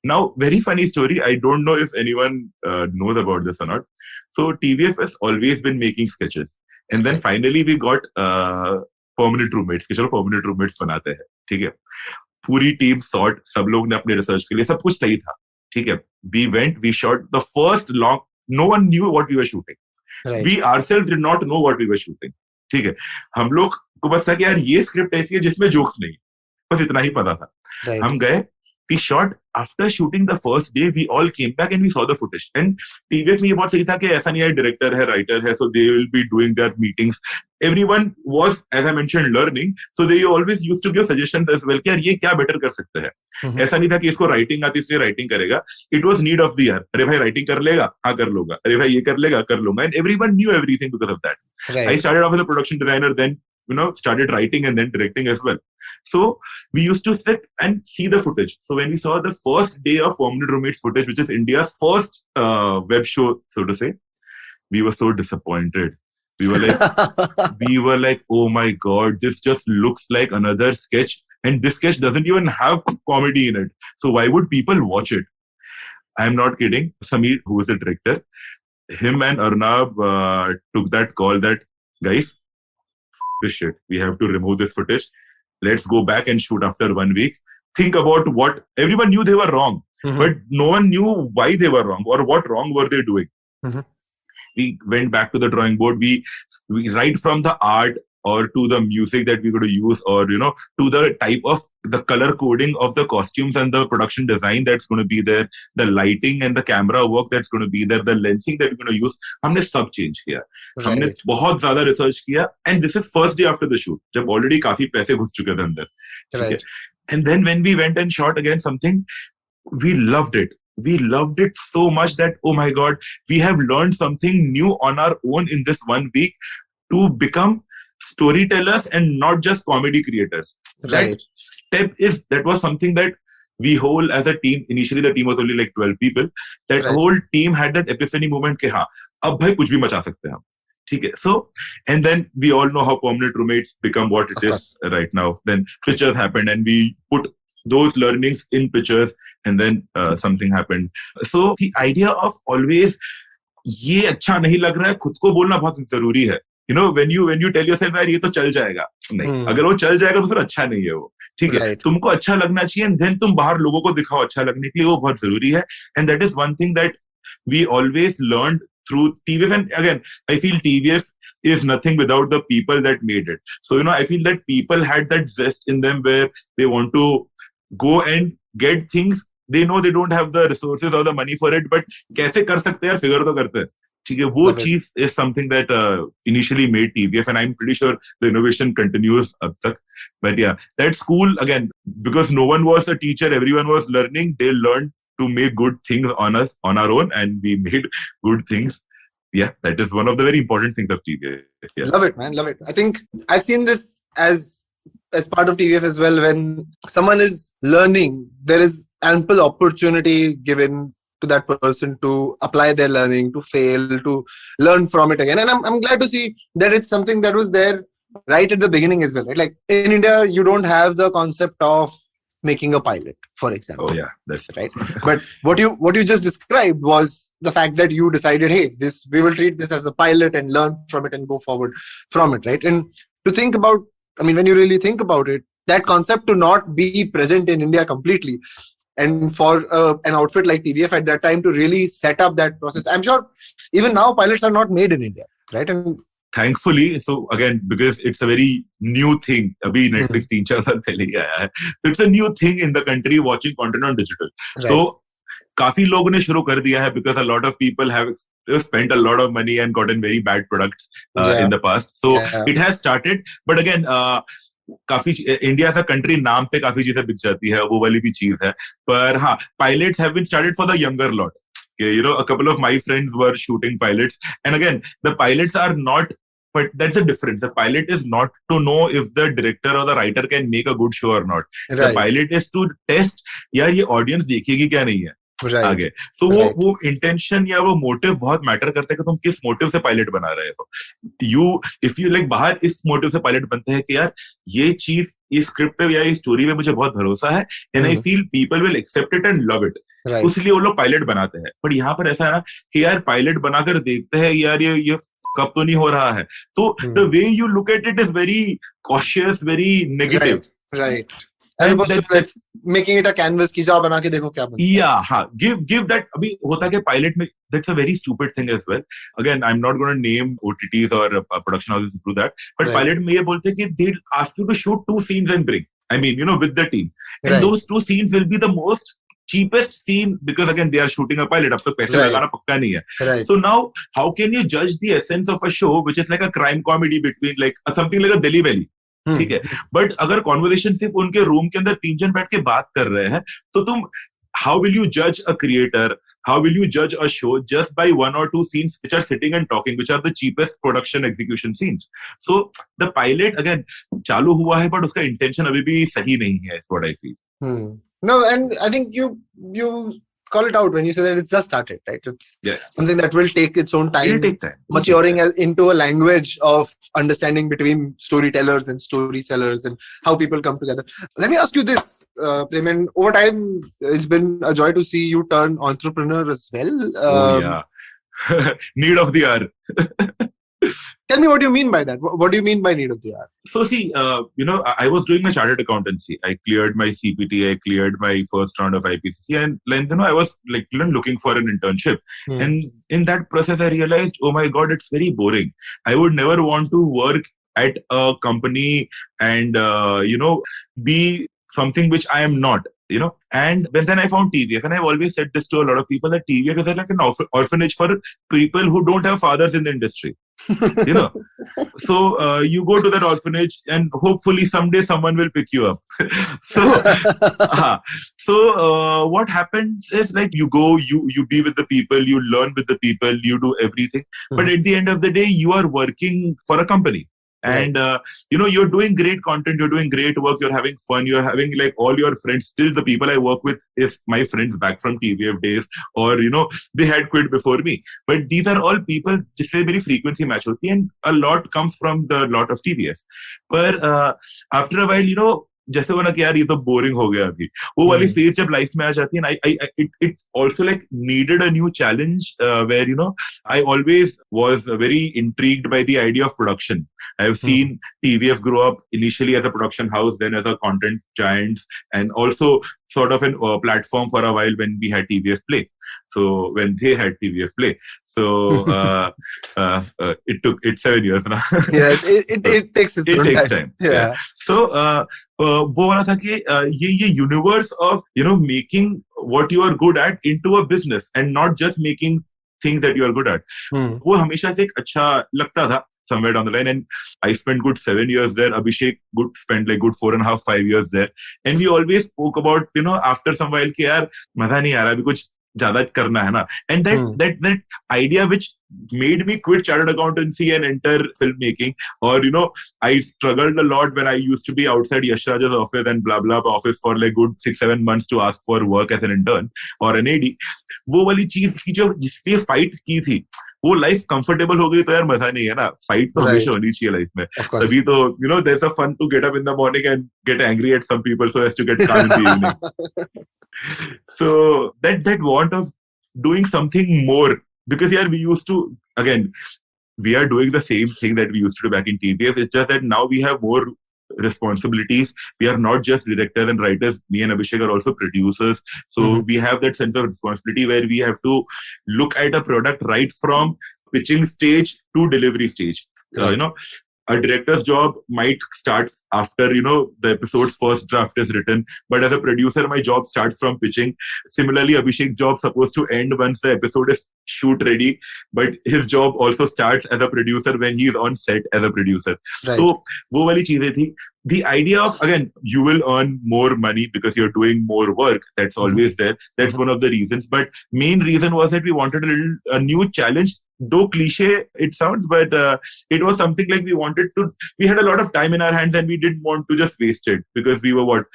Now, very funny story. I don't know if anyone knows about this or not. So TVF has always been making sketches. And then finally we got permanent roommates. कि चलो permanent roommates बनाते हैं. ठीक है. पूरी team sought, सब लोग ने अपने research के लिए सब कुछ सही था. ठीक है. We went, we shot the first long, no one knew what we were shooting. Right. We ourselves did not know what we were shooting. ठीक है. हम लोग को बस था कि यार ये script ऐसी है जिसमें jokes नहीं. बस इतना ही पता था. Right. हम गए, we shot, after shooting the first day, we all came back and we saw the footage. And TVF में ये बहुत सही था कि ऐसा नहीं है, director है, writer है, so they will be doing their meetings. Everyone was, as I mentioned, learning, so they always used to give suggestions as well कि यार ये क्या better कर सकते हैं. ऐसा नहीं था कि इसको writing आती इसलिए writing करेगा. It was need of the hour. अरे भाई writing कर लेगा, हाँ कर लूंगा. अरे भाई ये कर लेगा, कर लूंगा. And everyone knew everything because of that. Right. I started off as a production designer, then started writing and then directing as well. So we used to sit and see the footage. So when we saw the first day of Permanent Roommates footage, which is India's first web show, so to say, we were so disappointed. We were like, oh my God, this just looks like another sketch. And this sketch doesn't even have comedy in it. So why would people watch it? I'm not kidding. Sameer, who is the director, him and Arnab took that call that, guys, this shit. We have to remove this footage. Let's go back and shoot after 1 week. Think about what everyone knew they were wrong, but no one knew why they were wrong or what wrong were they doing. We went back to the drawing board. We right from the art or to the music that we're going to use, or to the type of the color coding of the costumes and the production design that's going to be there, the lighting and the camera work that's going to be there, the lensing that we're going to use, हमने सब change किया. हमने बहुत ज़्यादा research किया, and this is first day after the shoot, जब already काफी पैसे घुस चुके थे अंदर. And then when we went and shot again something, we loved it. We loved it so much that, oh my God, we have learned something new on our own in this 1 week to become storytellers and not just comedy creators. Right. That was something that we whole as a team, initially the team was only like 12 people, that whole team had that epiphany moment ke haan, ab bhai kuch bhi macha sakte hain. So, and then we all know how permanent roommates become what it is right now. Then pictures happened and we put those learnings in pictures, and then something happened. So the idea of always ये अच्छा नहीं लग रहा है, खुद को बोलना बहुत जरूरी है. When you tell yourself यार ये तो चल जाएगा, नहीं, अगर वो चल जाएगा तो फिर अच्छा नहीं है वो. ठीक है, तुमको अच्छा लगना चाहिए, and then तुम बाहर लोगों को दिखाओ अच्छा लगने के लिए, वो बहुत जरूरी है. And that is one thing that we always learned through TVF. And again, I feel TVF is nothing without the people that made it. So, I feel that people had that zest in them where they want to go and get things. They know they don't have the resources or the money for it, but कैसे कर सकते हैं, figure तो करते हैं. ठीक है, वो चीज is something that initially made TVF, and I'm pretty sure the innovation continues अब तक. But yeah, that school, again, because no one was a teacher, everyone was learning, they learned to make good things on our own, and we made good things. Yeah, that is one of the very important things of TVF. Yeah. Love it, man. Love it. I think I've seen this as part of TVF as well. When someone is learning, there is ample opportunity given to that person to apply their learning, to fail, to learn from it again. And I'm glad to see that it's something that was there right at the beginning as well. Right? Like in India, you don't have the concept of making a pilot, for example. Oh yeah, that's right. But what you just described was the fact that you decided, hey, we will treat this as a pilot and learn from it and go forward from it, right? And to think about, when you really think about it, that concept to not be present in India completely, and for an outfit like TVF at that time to really set up that process. I'm sure even now pilots are not made in India, right? And thankfully, so again, because it's a very new thing, abhi Netflix 3-4 साल पहले ही आया है, so it's a new thing in the country watching content on digital. Right. So काफी लोगों ने शुरू कर दिया है, because a lot of people have spent a lot of money and gotten very bad products in the past. So it has started, but again, काफी India ऐसा country नाम पे काफी चीजें बिक जाती है, वो वाली भी चीज है. पर हाँ, pilots have been started for the younger lot. A couple of my friends were shooting pilots, and again, the pilots are not, but that's a difference. The pilot is not to know if the director or the writer can make a good show or not. Right. The pilot is to test, यार ये audience देखेगी क्या नहीं है आगे. So वो intention या वो motive बहुत matter करता है कि तुम किस motive से pilot बना रहे हो. If you like बाहर इस motive से pilot बनते हैं कि यार ये चीज इस स्क्रिप्ट पे या इस स्टोरी में मुझे बहुत भरोसा है, and I feel people will accept it and love it. उसलिए वो लोग पायलट बनाते हैं. पर यहाँ पर ऐसा है ना कि यार पायलट बनाकर देखते हैं यार ये कब तो नहीं हो रहा है. तो the way you look at it is very cautious, very negative. Right. As opposed to like making it a canvas की जाओ बना के देखो क्या बनता है. Yeah, हाँ. Give that. अभी होता है कि पायलट में that's a very stupid thing as well. Again, I'm not going to name OTTs or production houses to do that. But pilot में ये बोलते हैं कि they'll ask you to shoot 2 scenes and bring. With the team. And those 2 scenes will be the most cheapest scene, because again they are shooting a pilot. अब तो पैसे लगाना पक्का नहीं है. So now how can you judge the essence of a show which is like a crime comedy between like something like a Delhi Belly? ठीक है, but अगर कॉन्वर्सेशन सिर्फ उनके रूम के अंदर 3 जन बैठ के बात कर रहे हैं, तो तुम how will you judge a creator, how will you judge a show just by 1 or 2 scenes which are sitting and talking, which are the cheapest production execution scenes? So the pilot again चालू हुआ है, but उसका intention अभी भी सही नहीं है, is what I feel. No, and I think you call it out when you say that it's just started, right? It's something that will take its own time, It'll take time. maturing into a language of understanding between storytellers and story sellers and how people come together. Let me ask you this, Prem, and over time, it's been a joy to see you turn entrepreneur as well. Need of the hour. Tell me what you mean by that. What do you mean by need of the hour? So see, I was doing my chartered accountancy. I cleared my CPT. I cleared my first round of IPCC, and then I was looking for an internship. And in that process, I realized, oh my God, it's very boring. I would never want to work at a company and be something which I am not. And then I found TVF, and I've always said this to a lot of people that TVF is like an orphanage for people who don't have fathers in the industry. So you go to that orphanage, and hopefully someday someone will pick you up. So what happens is you go, you be with the people, you learn with the people, you do everything. But at the end of the day, you are working for a company. And you're doing great content, you're doing great work, you're having fun, you're having all your friends. Still, the people I work with is my friends back from TVF days, or they had quit before me. But these are all people जिससे मेरी frequency match होती है, and a lot comes from the lot of TVS. But after a while, जैसे वो ना कि यार ये तो बोरिंग हो गया अभी, वो वाली फेज जब लाइफ में आ जाती है, it also needed a new challenge where I always was very intrigued by the idea of production. I have seen TVF grow up initially as a production house, then as a content giants, and also sort of a platform for a while when we had TVF Play. So when they had TVF Play, so it 7 years now. Yeah, it takes its own time. Yeah. So वो वाला था कि ये universe of making what you are good at into a business and not just making things that you are good at. वो हमेशा से एक अच्छा लगता था somewhere down the line, and I spent good 7 years there. Abhishek spent good 4.5, 5 years there, and we always spoke about after some while कि यार मजा नहीं आ रहा, अभी कुछ ज्यादा करना है ना. And that idea which made me quit chartered accountancy and enter filmmaking, or I struggled a lot when I used to be outside Yash Raj's office and blah blah office for good 6-7 months to ask for work as an intern or an AD. वो वाली चीज की जो जिसलिए fight की थी, वो life comfortable हो गई तो यार मजा नहीं है ना. फाइट तो हमेशा होनी चाहिए लाइफ में. तभी तो there's a fun to get up in the morning and get angry at some people so as to get calm in the evening. So that want of doing something more, because we used to, again, we are doing the same thing that we used to do back in TVF. It's just that now we have more responsibilities. We are not just directors and writers. Me and Abhishek are also producers. So we have that sense of responsibility where we have to look at a product right from pitching stage to delivery stage. A director's job might start after, the episode's first draft is written. But as a producer, my job starts from pitching. Similarly, Abhishek's job supposed to end once the episode is shoot ready. But his job also starts as a producer when he's on set as a producer. Right. So, वो वाली चीजें थी. The idea of, again, you will earn more money because you're doing more work. That's always there. That's one of the reasons. But main reason was that we wanted a new challenge. Though cliche it sounds, but it was something we had a lot of time in our hands and we didn't want to just waste it, because we were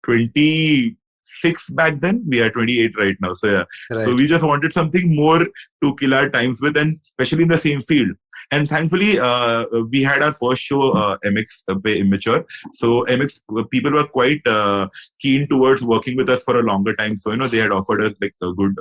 26 back then. We are 28 right now. So yeah. Right. So we just wanted something more to kill our times with, and especially in the same field. And thankfully, we had our first show, MX Immature. So MX people were quite keen towards working with us for a longer time. So, they had offered us a good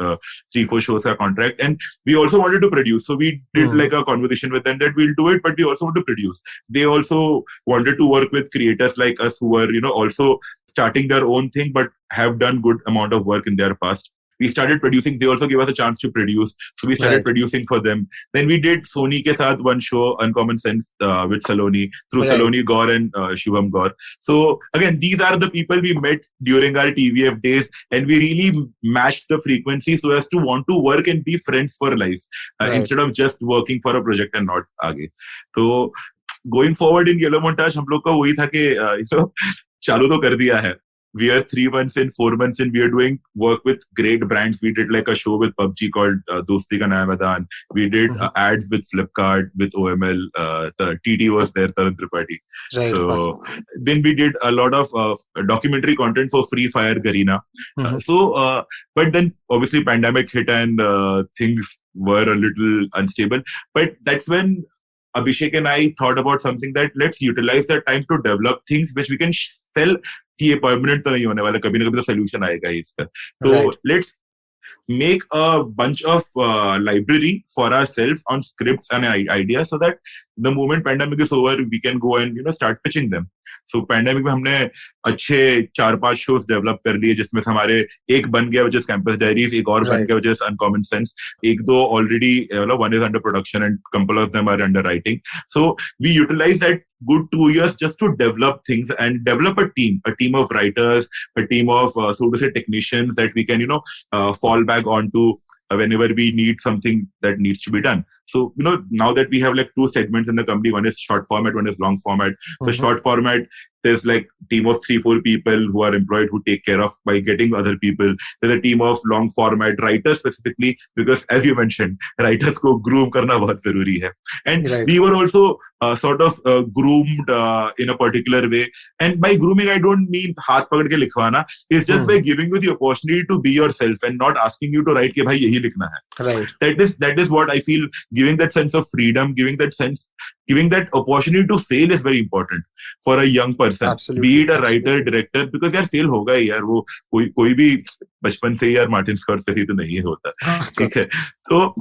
3-4 shows a contract. And we also wanted to produce. So we did a conversation with them that we'll do it, but we also want to produce. They also wanted to work with creators like us who are, also starting their own thing, but have done good amount of work in their past. We started producing. They also gave us a chance to produce. So we started producing for them. Then we did Sony ke saath one show, Uncommon Sense, with Saloni, through Saloni Gaur and Shubham Gaur. So again, these are the people we met during our TVF days, and we really matched the frequency so as to want to work and be friends for life, instead of just working for a project and not आगे. So going forward in Yellow Montage, हम लोग का वही था कि चालू तो कर दिया है. we are 3 months in, 4 months in, we are doing work with great brands. We did like a show with PUBG called Dosti Ka Naya Maidaan. We did ads with Flipkart, with OML. The TT was there, Tarun Tripathi. Right. So then we did a lot of documentary content for Free Fire Garena. But then obviously pandemic hit and things were a little unstable. But that's when Abhishek and I thought about something that let's utilize that time to develop things which we can sell. कि ये permanent तो नहीं होने वाला, कभी ना कभी तो solution आएगा ही इसका. So let's make a bunch of library for ourselves on scripts and ideas so that the moment pandemic is over, we can go and start pitching them. So pandemic में हमने अच्छे 4-5 shows develop कर लिए, जिसमें से हमारे एक बन गया which is Campus Diaries, एक और बन गया which is Uncommon Sense, एक दो already one is under production and couple of them are under writing. So we utilize that good 2 years just to develop things and develop a team of writers, a team of so to say technicians that we can fall back onto whenever we need something that needs to be done. So, now that we have like 2 segments in the company, one is short format, one is long format. So short format, there's like team of 3-4 people who are employed who take care of by getting other people. There's a team of long format writers specifically, because as you mentioned, writers ko groom karna bahut zaruri hai. And we were also sort of groomed in a particular way. And by grooming, I don't mean haath pakad ke likhwana. It's just by giving you the opportunity to be yourself and not asking you to write ke bhai yahi likhna hai. Right. That is what I feel. Giving that sense of freedom, giving that opportunity to fail is very important for a young person. Absolutely. Be it a writer, director, because यार fail होगा ही यार, वो कोई भी बचपन से यार Martin Scorsese तो नहीं होता, ठीक है. So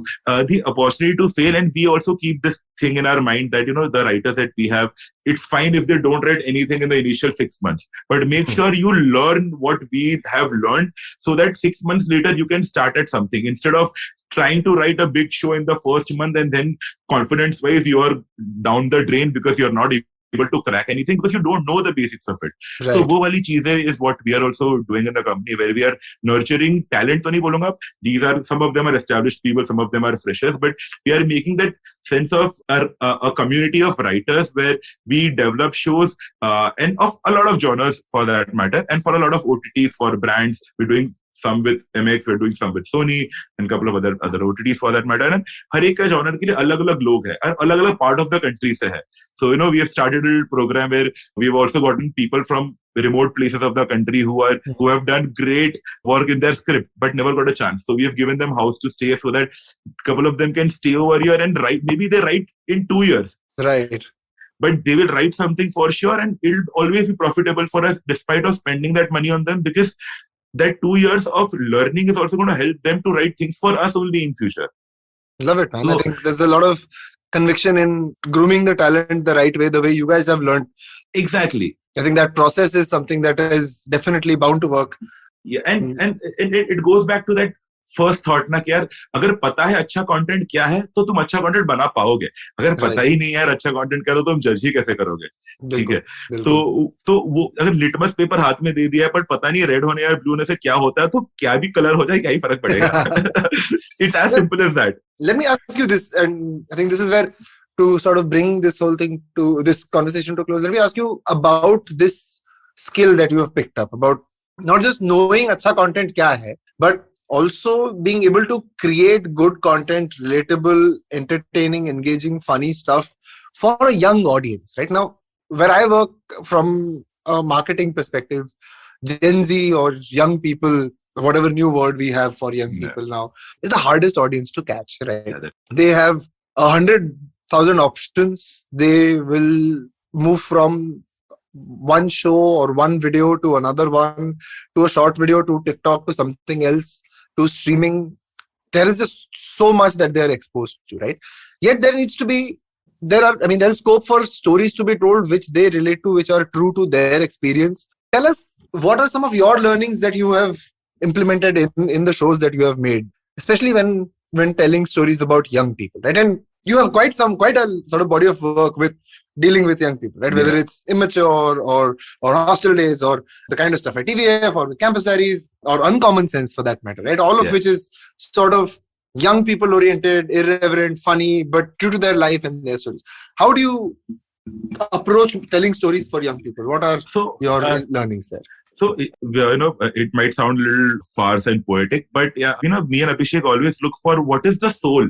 the opportunity to fail, and we also keep this thing in our mind that the writers that we have, it's fine if they don't write anything in the initial 6 months, but make sure you learn what we have learned so that 6 months later you can start at something, instead of trying to write a big show in the first month and then confidence wise you are down the drain because you're not able to crack anything because you don't know the basics of it. Right. So wo wali cheezein is what we are also doing in the company, where we are nurturing talent. To nahi bolunga, these are, some of them are established people, some of them are freshers, but we are making that sense of a community of writers where we develop shows and of a lot of genres for that matter, and for a lot of OTTs, for brands. We're doing some with MX, we're doing some with Sony, and a couple of other OTTs for that matter. And हर एक का genre के लिए अलग-अलग लोग हैं, और अलग-अलग part of the country से है. So we have started a program where we've also gotten people from remote places of the country who have done great work in their script but never got a chance. So we have given them house to stay so that a couple of them can stay over here and write. Maybe they write in 2 years. Right. But they will write something for sure, and it'll always be profitable for us despite of spending that money on them, because that 2 years of learning is also going to help them to write things for us only in future. Love it, man. So, I think there's a lot of conviction in grooming the talent the right way, the way you guys have learned. Exactly. I think that process is something that is definitely bound to work. Yeah, and it goes back to that first thought ना कि यार अगर पता है अच्छा content क्या है तो तुम अच्छा कंटेंट बना पाओगे. अगर पता ही नहीं है यार अच्छा कंटेंट क्या, तो तुम जज ही कैसे करोगे. ठीक है. तो वो अगर लिटमस पेपर हाथ में दे दिया है पर पता नहीं रेड होने या ब्लू होने से क्या होता है, तो क्या भी कलर हो जाए क्या ही फर्क पड़ेगा. It's as simple as that. Let me ask you this, and I think this is where, to sort of bring this whole thing to this conversation to close, let me ask you about this skill that you have picked up, about not just knowing अच्छा content क्या है, but also being able to create good content, relatable, entertaining, engaging, funny stuff for a young audience. Right now, where I work from a marketing perspective, Gen Z or young people, whatever new word we have for young people now, is the hardest audience to catch. Right? They have 100,000 options. They will move from one show or one video to another one, to a short video, to TikTok, to something else, to streaming. There is just so much that they are exposed to, right? Yet there is scope for stories to be told which they relate to, which are true to their experience. Tell us, what are some of your learnings that you have implemented in the shows that you have made, especially when telling stories about young people, right? And you have quite a sort of body of work with dealing with young people, right? Whether it's Immature or Hostel Days or the kind of stuff at TVF or with Campus Diaries or Uncommon Sense for that matter, right? All of which is sort of young people oriented, irreverent, funny, but true to their life and their stories. How do you approach telling stories for young people? What are your learnings there? So, it might sound a little farce and poetic, but yeah, me and Abhishek always look for what is the soul,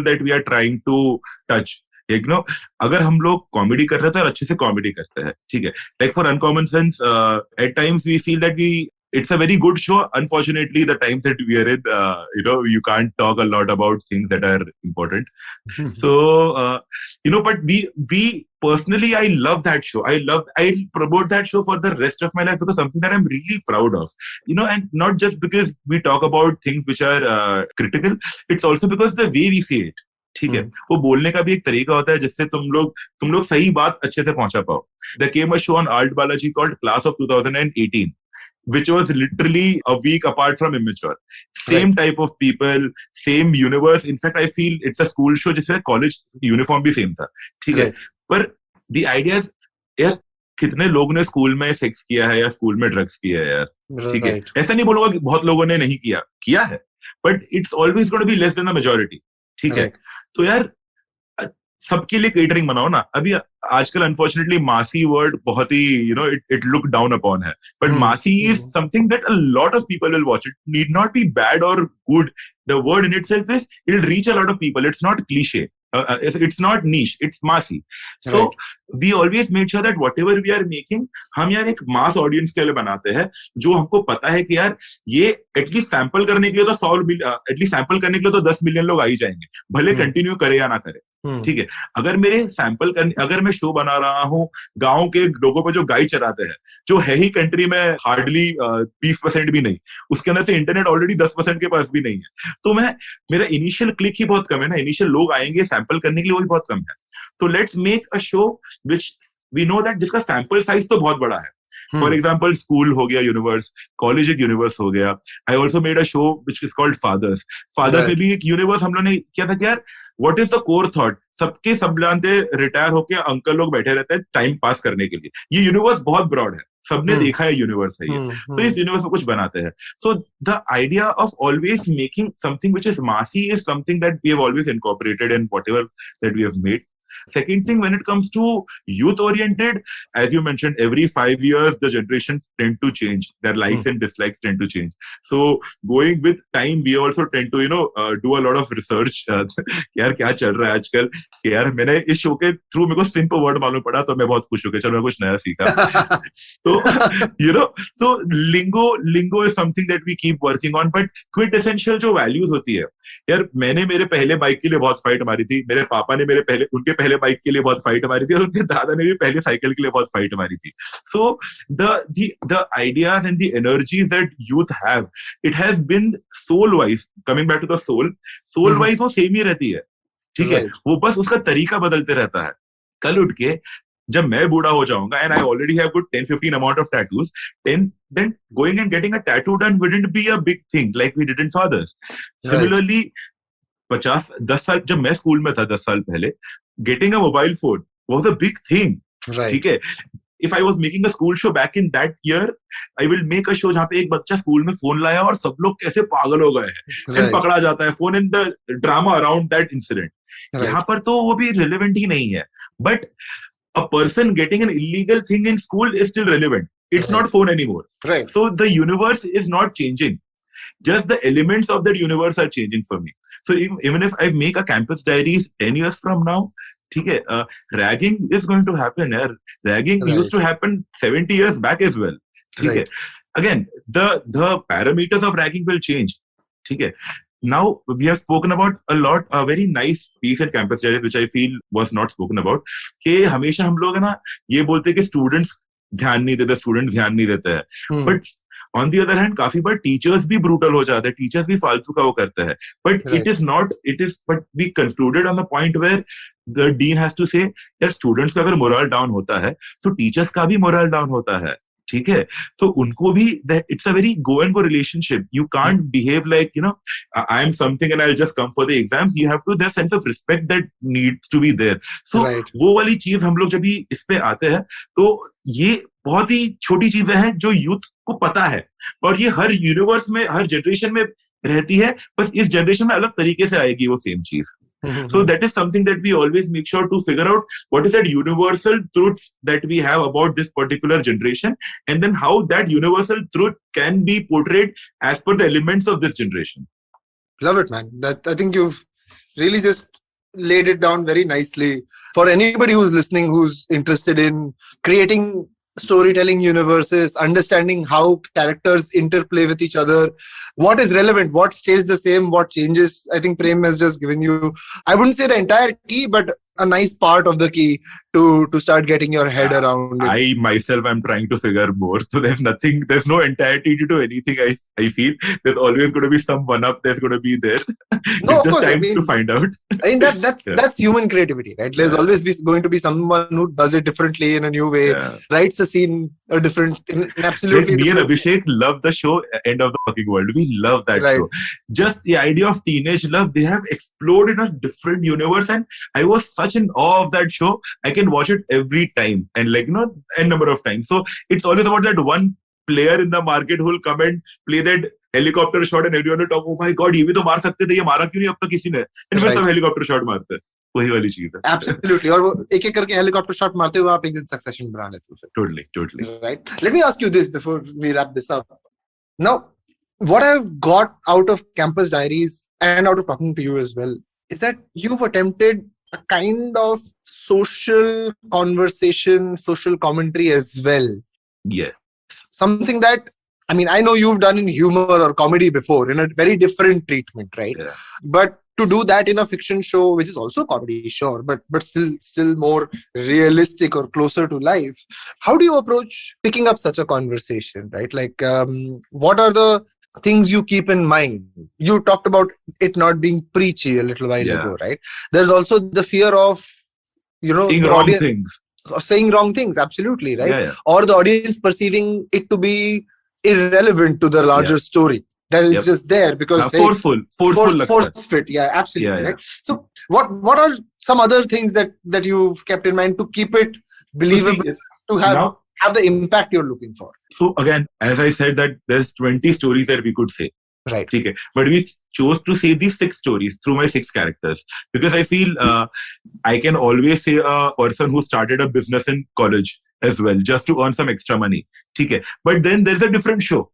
that we are trying to touch. अगर हम लोग comedy कर रहे थे और अच्छे से comedy करते हैं, ठीक है, like for uncommon sense, at times we feel that it's a very good show. Unfortunately, the times that we are in, you can't talk a lot about things that are important. So, but we personally, I love that show. I promote that show for the rest of my life because something that I'm really proud of. And not just because we talk about things which are critical. It's also because the way we say it. ठीक है, वो बोलने का भी एक तरीका होता है जिससे तुम लोग सही बात अच्छे से पहुंचा पाओ. There came a show on Art Balaji called Class of 2018. Which was literally a week apart from Immature. Same type of people, same universe. In fact, I feel it's a school show जिसमें college uniform भी same था. ठीक है, पर the idea is, यार कितने लोगों ने स्कूल में सेक्स किया है या स्कूल में ड्रग्स किया है यार, ठीक है, ऐसा नहीं बोलूंगा कि बहुत लोगों ने नहीं किया है, but it's always going to be less than the majority. ठीक है, तो यार सबके लिए केटरिंग बनाओ ना. अभी आजकल अनफॉर्चुनेटली मासी वर्ड बहुत ही इट लुक डाउन अपॉन है, but massy is something that a lot of people will watch. It need not be bad और good. The word in itself is it will reach a lot of people. It's not cliche. It's not niche, it's massy. So we always make sure that whatever we are making, हम यार एक mass audience के लिए बनाते हैं, जो हमको पता है कि यार ये एटलीस्ट सैंपल करने के लिए तो एटलीस्ट सैंपल करने के लिए तो 10 मिलियन लोग आ ही जाएंगे, भले कंटिन्यू करे या ना करे. ठीक है, अगर अगर मैं शो बना रहा हूँ गांव के लोगों पे जो गाय चराते हैं, जो है ही कंट्री में हार्डली 20% भी नहीं, उसके अंदर से इंटरनेट ऑलरेडी 10% के पास भी नहीं है, तो मेरा इनिशियल क्लिक ही बहुत कम है ना, इनिशियल लोग आएंगे सैंपल करने के लिए, वही बहुत कम है. तो let's make a show which we know that जिसका सैंपल साइज तो बहुत बड़ा है. फॉर एग्जाम्पल स्कूल हो गया यूनिवर्स, कॉलेज एक यूनिवर्स हो गया. I also made a show which is called fathers. Fathers में भी एक यूनिवर्स हम लोग ने किया था कि यार what is the core thought. सबके सब जानते रिटायर होके अंकल लोग बैठे रहते हैं टाइम पास करने के लिए. ये यूनिवर्स बहुत ब्रॉड है, सबने देखा है यूनिवर्स है ये, तो इस यूनिवर्स में कुछ बनाते हैं. So the idea of always making something which is massy is something that we have always incorporated in whatever that we have made. Second thing, when it comes to youth oriented, as you mentioned, every 5 years the generations tend to change, their likes and dislikes tend to change. So going with time, we also tend to do a lot of research. यार क्या चल रहा है आजकल, यार मैंने इस show के थ्रू मेरे को सिंपल वर्ड मालूम पड़ा तो मैं बहुत खुश हो गया, चलो मैं कुछ नया सीखा. तो so lingo is something that we keep working on, but quintessential जो values होती है, यार मैंने मेरे पहले बाइक के लिए बहुत फाइट मारी थी, मेरे पापा ने उनके पहले बाइक के लिए बहुत फाइट मारी थी, और उनके दादा ने भी पहले साइकिल के लिए बहुत फाइट मारी थी. सो the ideas and the energies that youth have, it has been soul wise, coming back to the soul wise वो सेम ही रहती है. ठीक है, वो बस उसका तरीका बदलते रहता है. कल उठ के जब मैं बूढ़ा हो जाऊंगा and I already have good 10-15 amount of tattoos, then going and getting a tattoo done wouldn't be a big thing like we did in fathers. Similarly, 10 साल जब मैं स्कूल में था, 10 साल पहले, getting a mobile phone was a big thing. ठीक है, if I was making a school show back in that year, I will make a show जहाँ पे एक बच्चा स्कूल में फोन लाया और सब लोग कैसे पागल हो गए हैं, and पकड़ा जाता है phone in the drama around that incident. यहाँ पर तो वो भी relevant ही नहीं है, but a person getting an illegal thing in school is still relevant. It's not phone anymore. Right. So the universe is not changing. Just the elements of that universe are changing for me. So even if I make a campus diaries 10 years from now, ठीक है, ragging is going to happen. Ragging used to happen 70 years back as well. ठीक है. Again, the parameters of ragging will change. ठीक है. Now we have spoken about a very nice piece at campus diaries which I feel was not spoken about. कि हमेशा हम लोग है ना ये बोलते हैं कि स्टूडेंट्स ध्यान नहीं देते हैं, but on the other hand काफी बार टीचर्स भी ब्रूटल हो जाते हैं, टीचर्स भी फालतू का वो करते हैं, but we concluded on the point where the dean has to say यार स्टूडेंट्स का अगर मोरल डाउन होता है तो टीचर्स का भी मोरल डाउन होता है. ठीक है, तो उनको भी it's a very go and go relationship. You can't behave like I am something and I will just come for the exams. You have to their sense of respect that needs to be there. So वो वाली चीज हम लोग जब भी इस पे आते हैं तो ये बहुत ही छोटी चीजें हैं जो यूथ को पता है, और ये हर यूनिवर्स में हर जनरेशन में रहती है, बस इस जनरेशन में अलग तरीके से आएगी वो सेम चीज. So that is something that we always make sure to figure out what is that universal truths that we have about this particular generation, and then how that universal truth can be portrayed as per the elements of this generation. Love it, man. That I think you've really just laid it down very nicely for anybody who's listening, who's interested in creating storytelling universes, understanding how characters interplay with each other, what is relevant, what stays the same, what changes. I think Prem has just given you, I wouldn't say the entire key, but a nice part of the key to start getting your head around it. I myself am trying to figure more. So there's no entirety to anything. I feel there's always going to be some one up that's going to be there. No, it's of just course, time to find out. I mean that's human creativity, right? There's always going to be someone who does it differently in a new way, writes a scene a different, in absolutely. Like me and Abhishek love the show End of the Fucking World. We love that show. Just the idea of teenage love, they have explored in a different universe, and I was such in awe of that show. I can watch it every time, and a number of times. So it's always about that one player in the market who will come and play that helicopter shot, and everyone will talk, oh my god, ये भी तो मार सकते थे, ये मारा क्यों नहीं अब तक किसी ने? And फिर सब helicopter shot मारते हैं. वही वाली चीज है. Absolutely. और वो एक एक करके helicopter shot मारते हुए आप एक दिन succession बना लेते हो. Totally. Right. Let me ask you this before we wrap this up. Now, what I've got out of Campus Diaries and out of talking to you as well is that you've attempted a kind of social conversation, social commentary as well. Yeah. Something that, I mean, I know you've done in humor or comedy before in a very different treatment, right? Yeah. But to do that in a fiction show, which is also comedy, sure, but still more realistic or closer to life, how do you approach picking up such a conversation, right? Like, what are the things you keep in mind? You talked about it not being preachy a little while ago, right? There's also the fear of, saying wrong things, absolutely, right? Yeah. Or the audience perceiving it to be irrelevant to the larger story. That is just there because force fit. Yeah, absolutely. Yeah. Right. So what are some other things that you've kept in mind to keep it believable, to have the impact you're looking for? So again, as I said, that there's 20 stories that we could say. Right. Okay. But we chose to say these 6 stories through my 6 characters because I feel I can always say a person who started a business in college as well just to earn some extra money. Okay. But then there's a different show.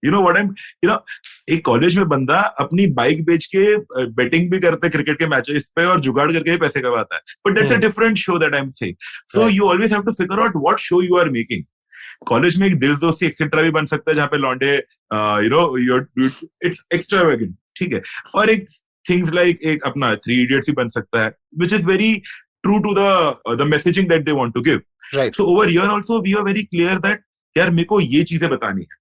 एक college में बंदा अपनी bike बेच के betting भी करता है cricket के मैचेस पे और जुगाड़ करके पैसे कमाता है. But that's a different show that I am saying. So you always have to figure out what show you are making. College में एक दिल दोस्ती एक्सेट्रा भी बन सकता है जहाँ पे लौंडे इट्स एक्स्ट्रावेगेंट, ठीक है. और एक थिंग्स लाइक एक अपना 3 इडियट्स भी बन सकता है which is very true to the messaging that they want to give. So over here also we are very clear that यार मेरे को ये चीजें बतानी है.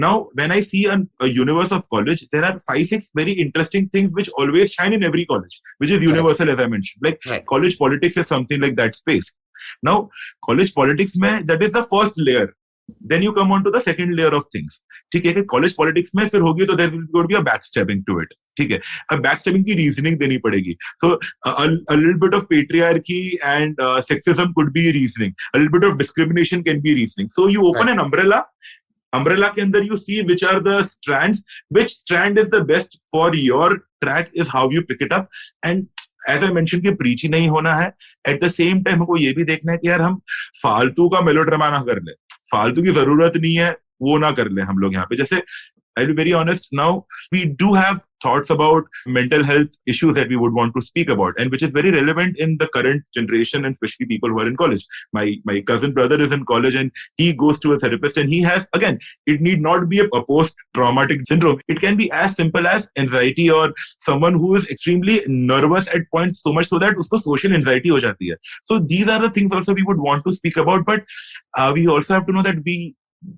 Now, when I see a universe of college, there are 5-6 very interesting things which always shine in every college, which is universal, as I mentioned. Like college politics is something like that space. Now, college politics, that is the first layer. Then you come on to the second layer of things. ठीक है, college politics में फिर होगी तो there will going to be a backstabbing to it. ठीक है, a backstabbing की reasoning देनी पड़ेगी. So a little bit of patriarchy and sexism could be reasoning. A little bit of discrimination can be reasoning. So you open an umbrella के अंदर you see which are the strands, which strand is the best for your track is how you pick it up. And as I mentioned कि preachy नहीं होना है. At the same time हमको ये भी देखना है कि यार हम फालतू का मेलोड्रामा ना कर ले, फालतू की जरूरत नहीं है वो ना कर ले हम लोग यहाँ पे. जैसे I'll be very honest now, we do have thoughts about mental health issues that we would want to speak about, and which is very relevant in the current generation, and especially people who are in college. My cousin brother is in college and he goes to a therapist, and he has, again, it need not be a post-traumatic syndrome. It can be as simple as anxiety or someone who is extremely nervous at points, so much so that usko social anxiety ho jati hai. So these are the things also we would want to speak about, but we also have to know that we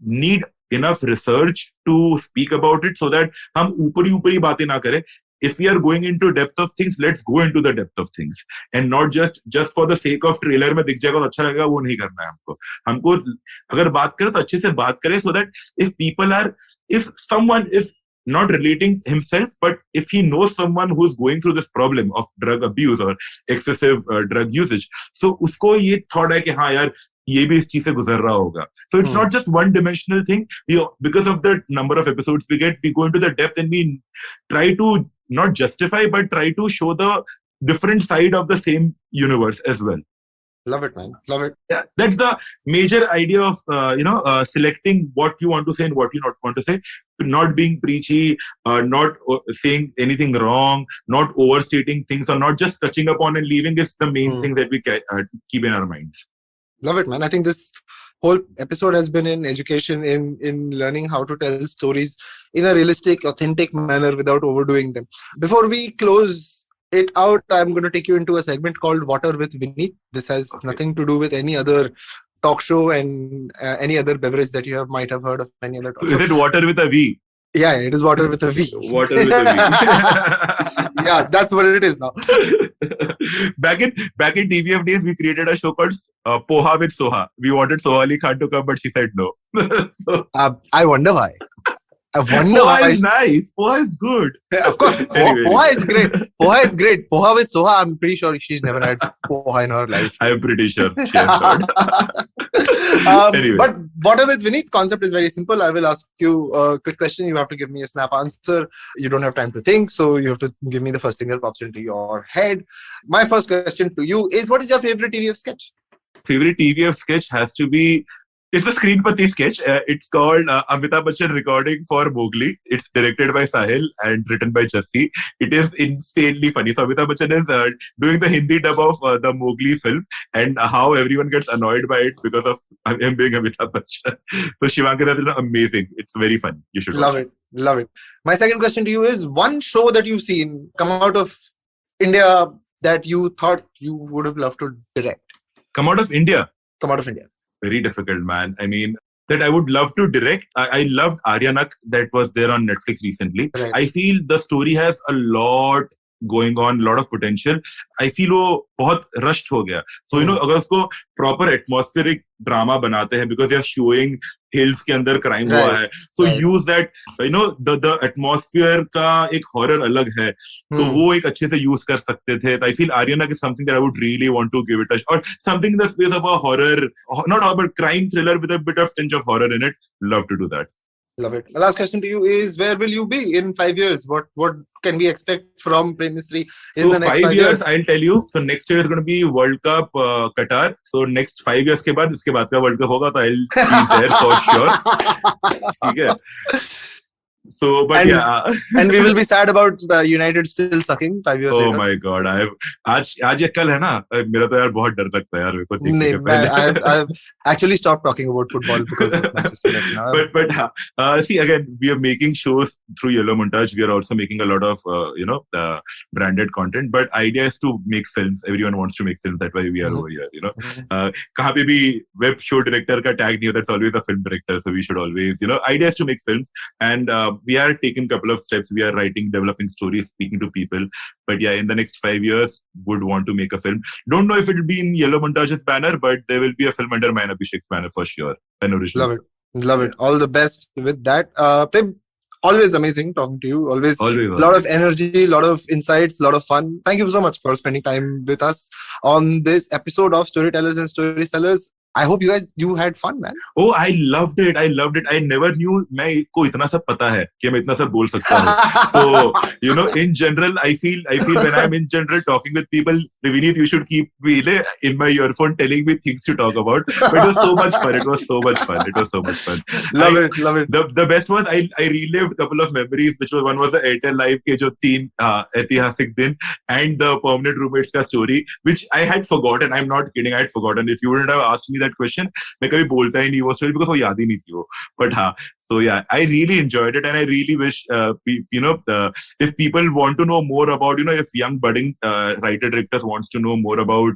need enough research to speak about it so that हम ऊपरी बातें ना करें. If we are going into depth of things, let's go into the depth of things and not just for the sake of trailer में दिख जाएगा तो अच्छा लगेगा, वो नहीं करना है हमको अगर बात करें तो अच्छे से बात करें so that if someone is not relating himself, but if he knows someone who is going through this problem of drug abuse or excessive drug usage, so उसको ये thought है कि हाँ यार ये भी इस चीज से गुजर रहा होगा. So it's not just one dimensional thing. Because of the number of episodes we get, we go into the depth and we try to not justify but try to show the different side of the same universe as well. Love it, man. Love it. Yeah, that's the major idea of selecting what you want to say and what you not want to say. Not being preachy, not saying anything wrong, not overstating things, or not just touching upon and leaving is the main thing that we keep in our minds. Love it, man. I think this whole episode has been in education, in learning how to tell stories in a realistic, authentic manner without overdoing them. Before we close it out, I'm going to take you into a segment called Water with Vinny. This has nothing to do with any other talk show and any other beverage that you might have heard of any other talk show. Is it water with a V? Yeah, it is water with a V. Water with a V. Yeah, that's what it is now. Back in TVF days, we created a show called Poha with Soha. We wanted Soha Ali Khan to come, but she said no. I wonder why. Poha is nice. Poha is good. Of course, Poha is great. Poha is great. Poha with Soha, I'm pretty sure she's never had Poha in her life. I'm pretty sure she has not. Anyway. But Water with Vineet concept is very simple. I will ask you a quick question. You have to give me a snap answer. You don't have time to think, so you have to give me the first thing that pops into your head. My first question to you is, what is your favorite TVF sketch? Favorite TVF sketch has to be, it's a Screenpati sketch. It's called Amitabh Bachchan Recording for Mowgli. It's directed by Sahil and written by Jassi. It is insanely funny. So Amitabh Bachchan is doing the Hindi dub of the Mowgli film, and how everyone gets annoyed by it because of him being Amitabh Bachchan. So Shivankar is amazing. It's very fun. You should love it. Love it. My second question to you is, one show that you've seen come out of India that you thought you would have loved to direct. Come out of India? Come out of India. Very difficult, man. I mean, that I would love to direct. I loved Aryanak that was there on Netflix recently. Right. I feel the story has a lot going on, lot of potential. I feel वो बहुत rushed हो गया. So अगर उसको proper atmospheric drama बनाते हैं, because they are showing hills के अंदर crime हुआ है. So use that, the atmosphere का एक horror अलग है. तो वो एक अच्छे से use कर सकते थे. I feel Aryanak is something that I would really want to give it a, or something in the space of a horror, not horror, but crime thriller with a bit of tinge of horror in it. Love to do that. Love it. My last question to you is, where will you be in 5 years? What can we expect from Prem Mistry in the next 5 years? I'll tell you. So next year is going to be World Cup Qatar. So next 5 years के बाद इसके बाद का World Cup होगा, तो I'll be there for sure. ठीक है. So, but and we will be sad about United still sucking 5 years later. Oh my God! आज या कल है ना, मेरा तो यार बहुत डर लगता है यार, मेरे को देखने के पहले. I've actually stopped talking about football because of Manchester United now. But see, again, we are making shows through Yellow Montage. We are also making a lot of branded content. But idea is to make films. Everyone wants to make films. That's why we are over here. कहाँ पे भी web show director का tag नहीं होता. It's always a film director. So we should always, idea is to make films. And we are taking a couple of steps. We are writing, developing stories, speaking to people. But yeah, in the next 5 years, would want to make a film. Don't know if it will be in Yellow Montage's banner, but there will be a film under Mayan Abhishek's banner for sure. An original. Love it. Love it. All the best with that. Prem, always amazing talking to you. Always a lot of energy, a lot of insights, a lot of fun. Thank you so much for spending time with us on this episode of Storytellers and Storysellers. I hope you had fun, man. Oh, I loved it. I never knew मैं को इतना सब पता है कि मैं इतना सब बोल सकता हूँ. So, in general, I feel when I'm in general talking with people, Vineet, you should keep me in my earphone telling me things to talk about. But it was so much fun. Love it. The best was I relived a couple of memories, which was one was the Airtel Live के जो 3 ऐतिहासिक दिन and the permanent roommates का story, which I had forgotten. I'm not kidding. I had forgotten. If you wouldn't have asked me that question, मैं कभी बोलता ही नहीं वो story because वो याद ही नहीं थी वो. But हाँ. So yeah, I really enjoyed it, and I really wish if people want to know more about, if young budding writer directors wants to know more about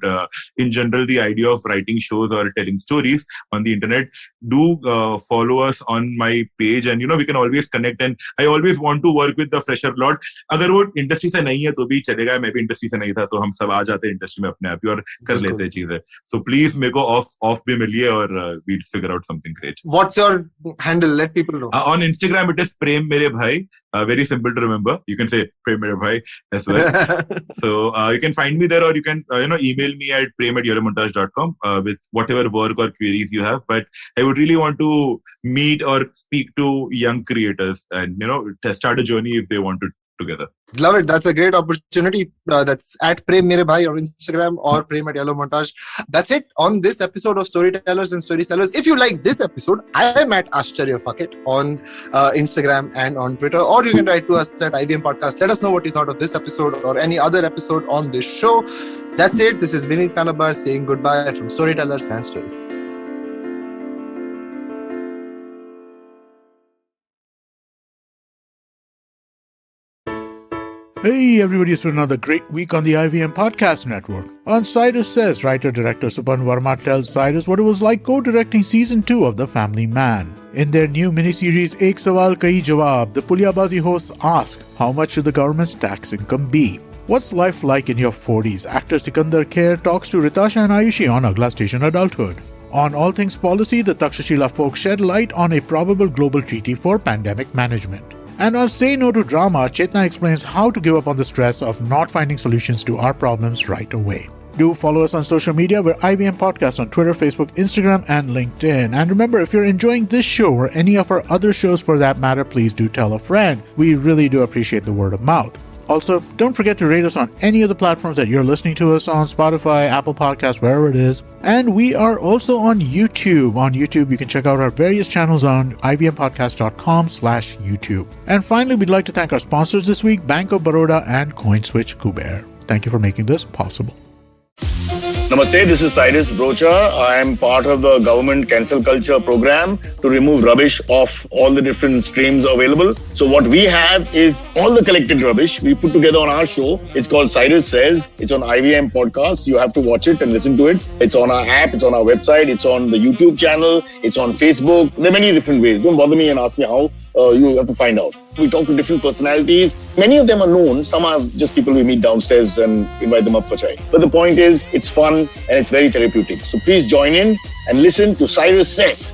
in general the idea of writing shows or telling stories on the internet, do follow us on my page, and we can always connect. And I always want to work with the fresher lot. अगर वो industry से नहीं है तो भी चलेगा. मैं भी industry से नहीं था, तो हम सब आ जाते हैं industry में अपने आप ही और कर लेते हैं चीजें. So please मेरे को off भी मिलिए और we'll figure out something great. What's your handle? Let people know. On Instagram, it is Prem Mere Bhai. Very simple to remember. You can say Prem Mere Bhai as well. So you can find me there, or you can email me at prem@yellowmontage.com with whatever work or queries you have. But I would really want to meet or speak to young creators and start a journey if they want to together. Love it. That's a great opportunity. That's at Prem Mere Bhai on Instagram or Prem at Yellow Montage. That's it on this episode of Storytellers and Storysellers. If you like this episode, I am at Ashcharya Fuck It on Instagram and on Twitter, or you can write to us at IVM Podcast. Let us know what you thought of this episode or any other episode on this show. That's it. This is Vineet Kanabar saying goodbye from Storytellers and Stories. Hey everybody, it's been another great week on the IVM Podcast Network. On Cyrus Says, writer-director Supan Verma tells Cyrus what it was like co-directing Season 2 of The Family Man. In their new miniseries, Ek Sawal Kahi Jawab, the Pulyabazi hosts ask, how much should the government's tax income be? What's life like in your 40s? Actor Sikandar Khair talks to Ritasha and Ayushi on Agla Station Adulthood. On All Things Policy, the Takshashila folks shed light on a probable global treaty for pandemic management. And on Say No to Drama, Chetna explains how to give up on the stress of not finding solutions to our problems right away. Do follow us on social media. We're IVM Podcast on Twitter, Facebook, Instagram, and LinkedIn. And remember, if you're enjoying this show or any of our other shows for that matter, please do tell a friend. We really do appreciate the word of mouth. Also, don't forget to rate us on any of the platforms that you're listening to us on, Spotify, Apple Podcasts, wherever it is. And we are also on YouTube. On YouTube, you can check out our various channels on ivmpodcast.com/YouTube. And finally, we'd like to thank our sponsors this week, Bank of Baroda and CoinSwitch Kuber. Thank you for making this possible. Namaste, this is Cyrus Brocha. I am part of the government cancel culture program to remove rubbish off all the different streams available. So what we have is all the collected rubbish we put together on our show. It's called Cyrus Says. It's on IVM Podcast. You have to watch it and listen to it. It's on our app. It's on our website. It's on the YouTube channel. It's on Facebook. There are many different ways. Don't bother me and ask me how. You have to find out. We talk to different personalities. Many of them are known. Some are just people we meet downstairs and invite them up for chai. But the point is, it's fun and it's very therapeutic. So please join in and listen to Cyrus Says.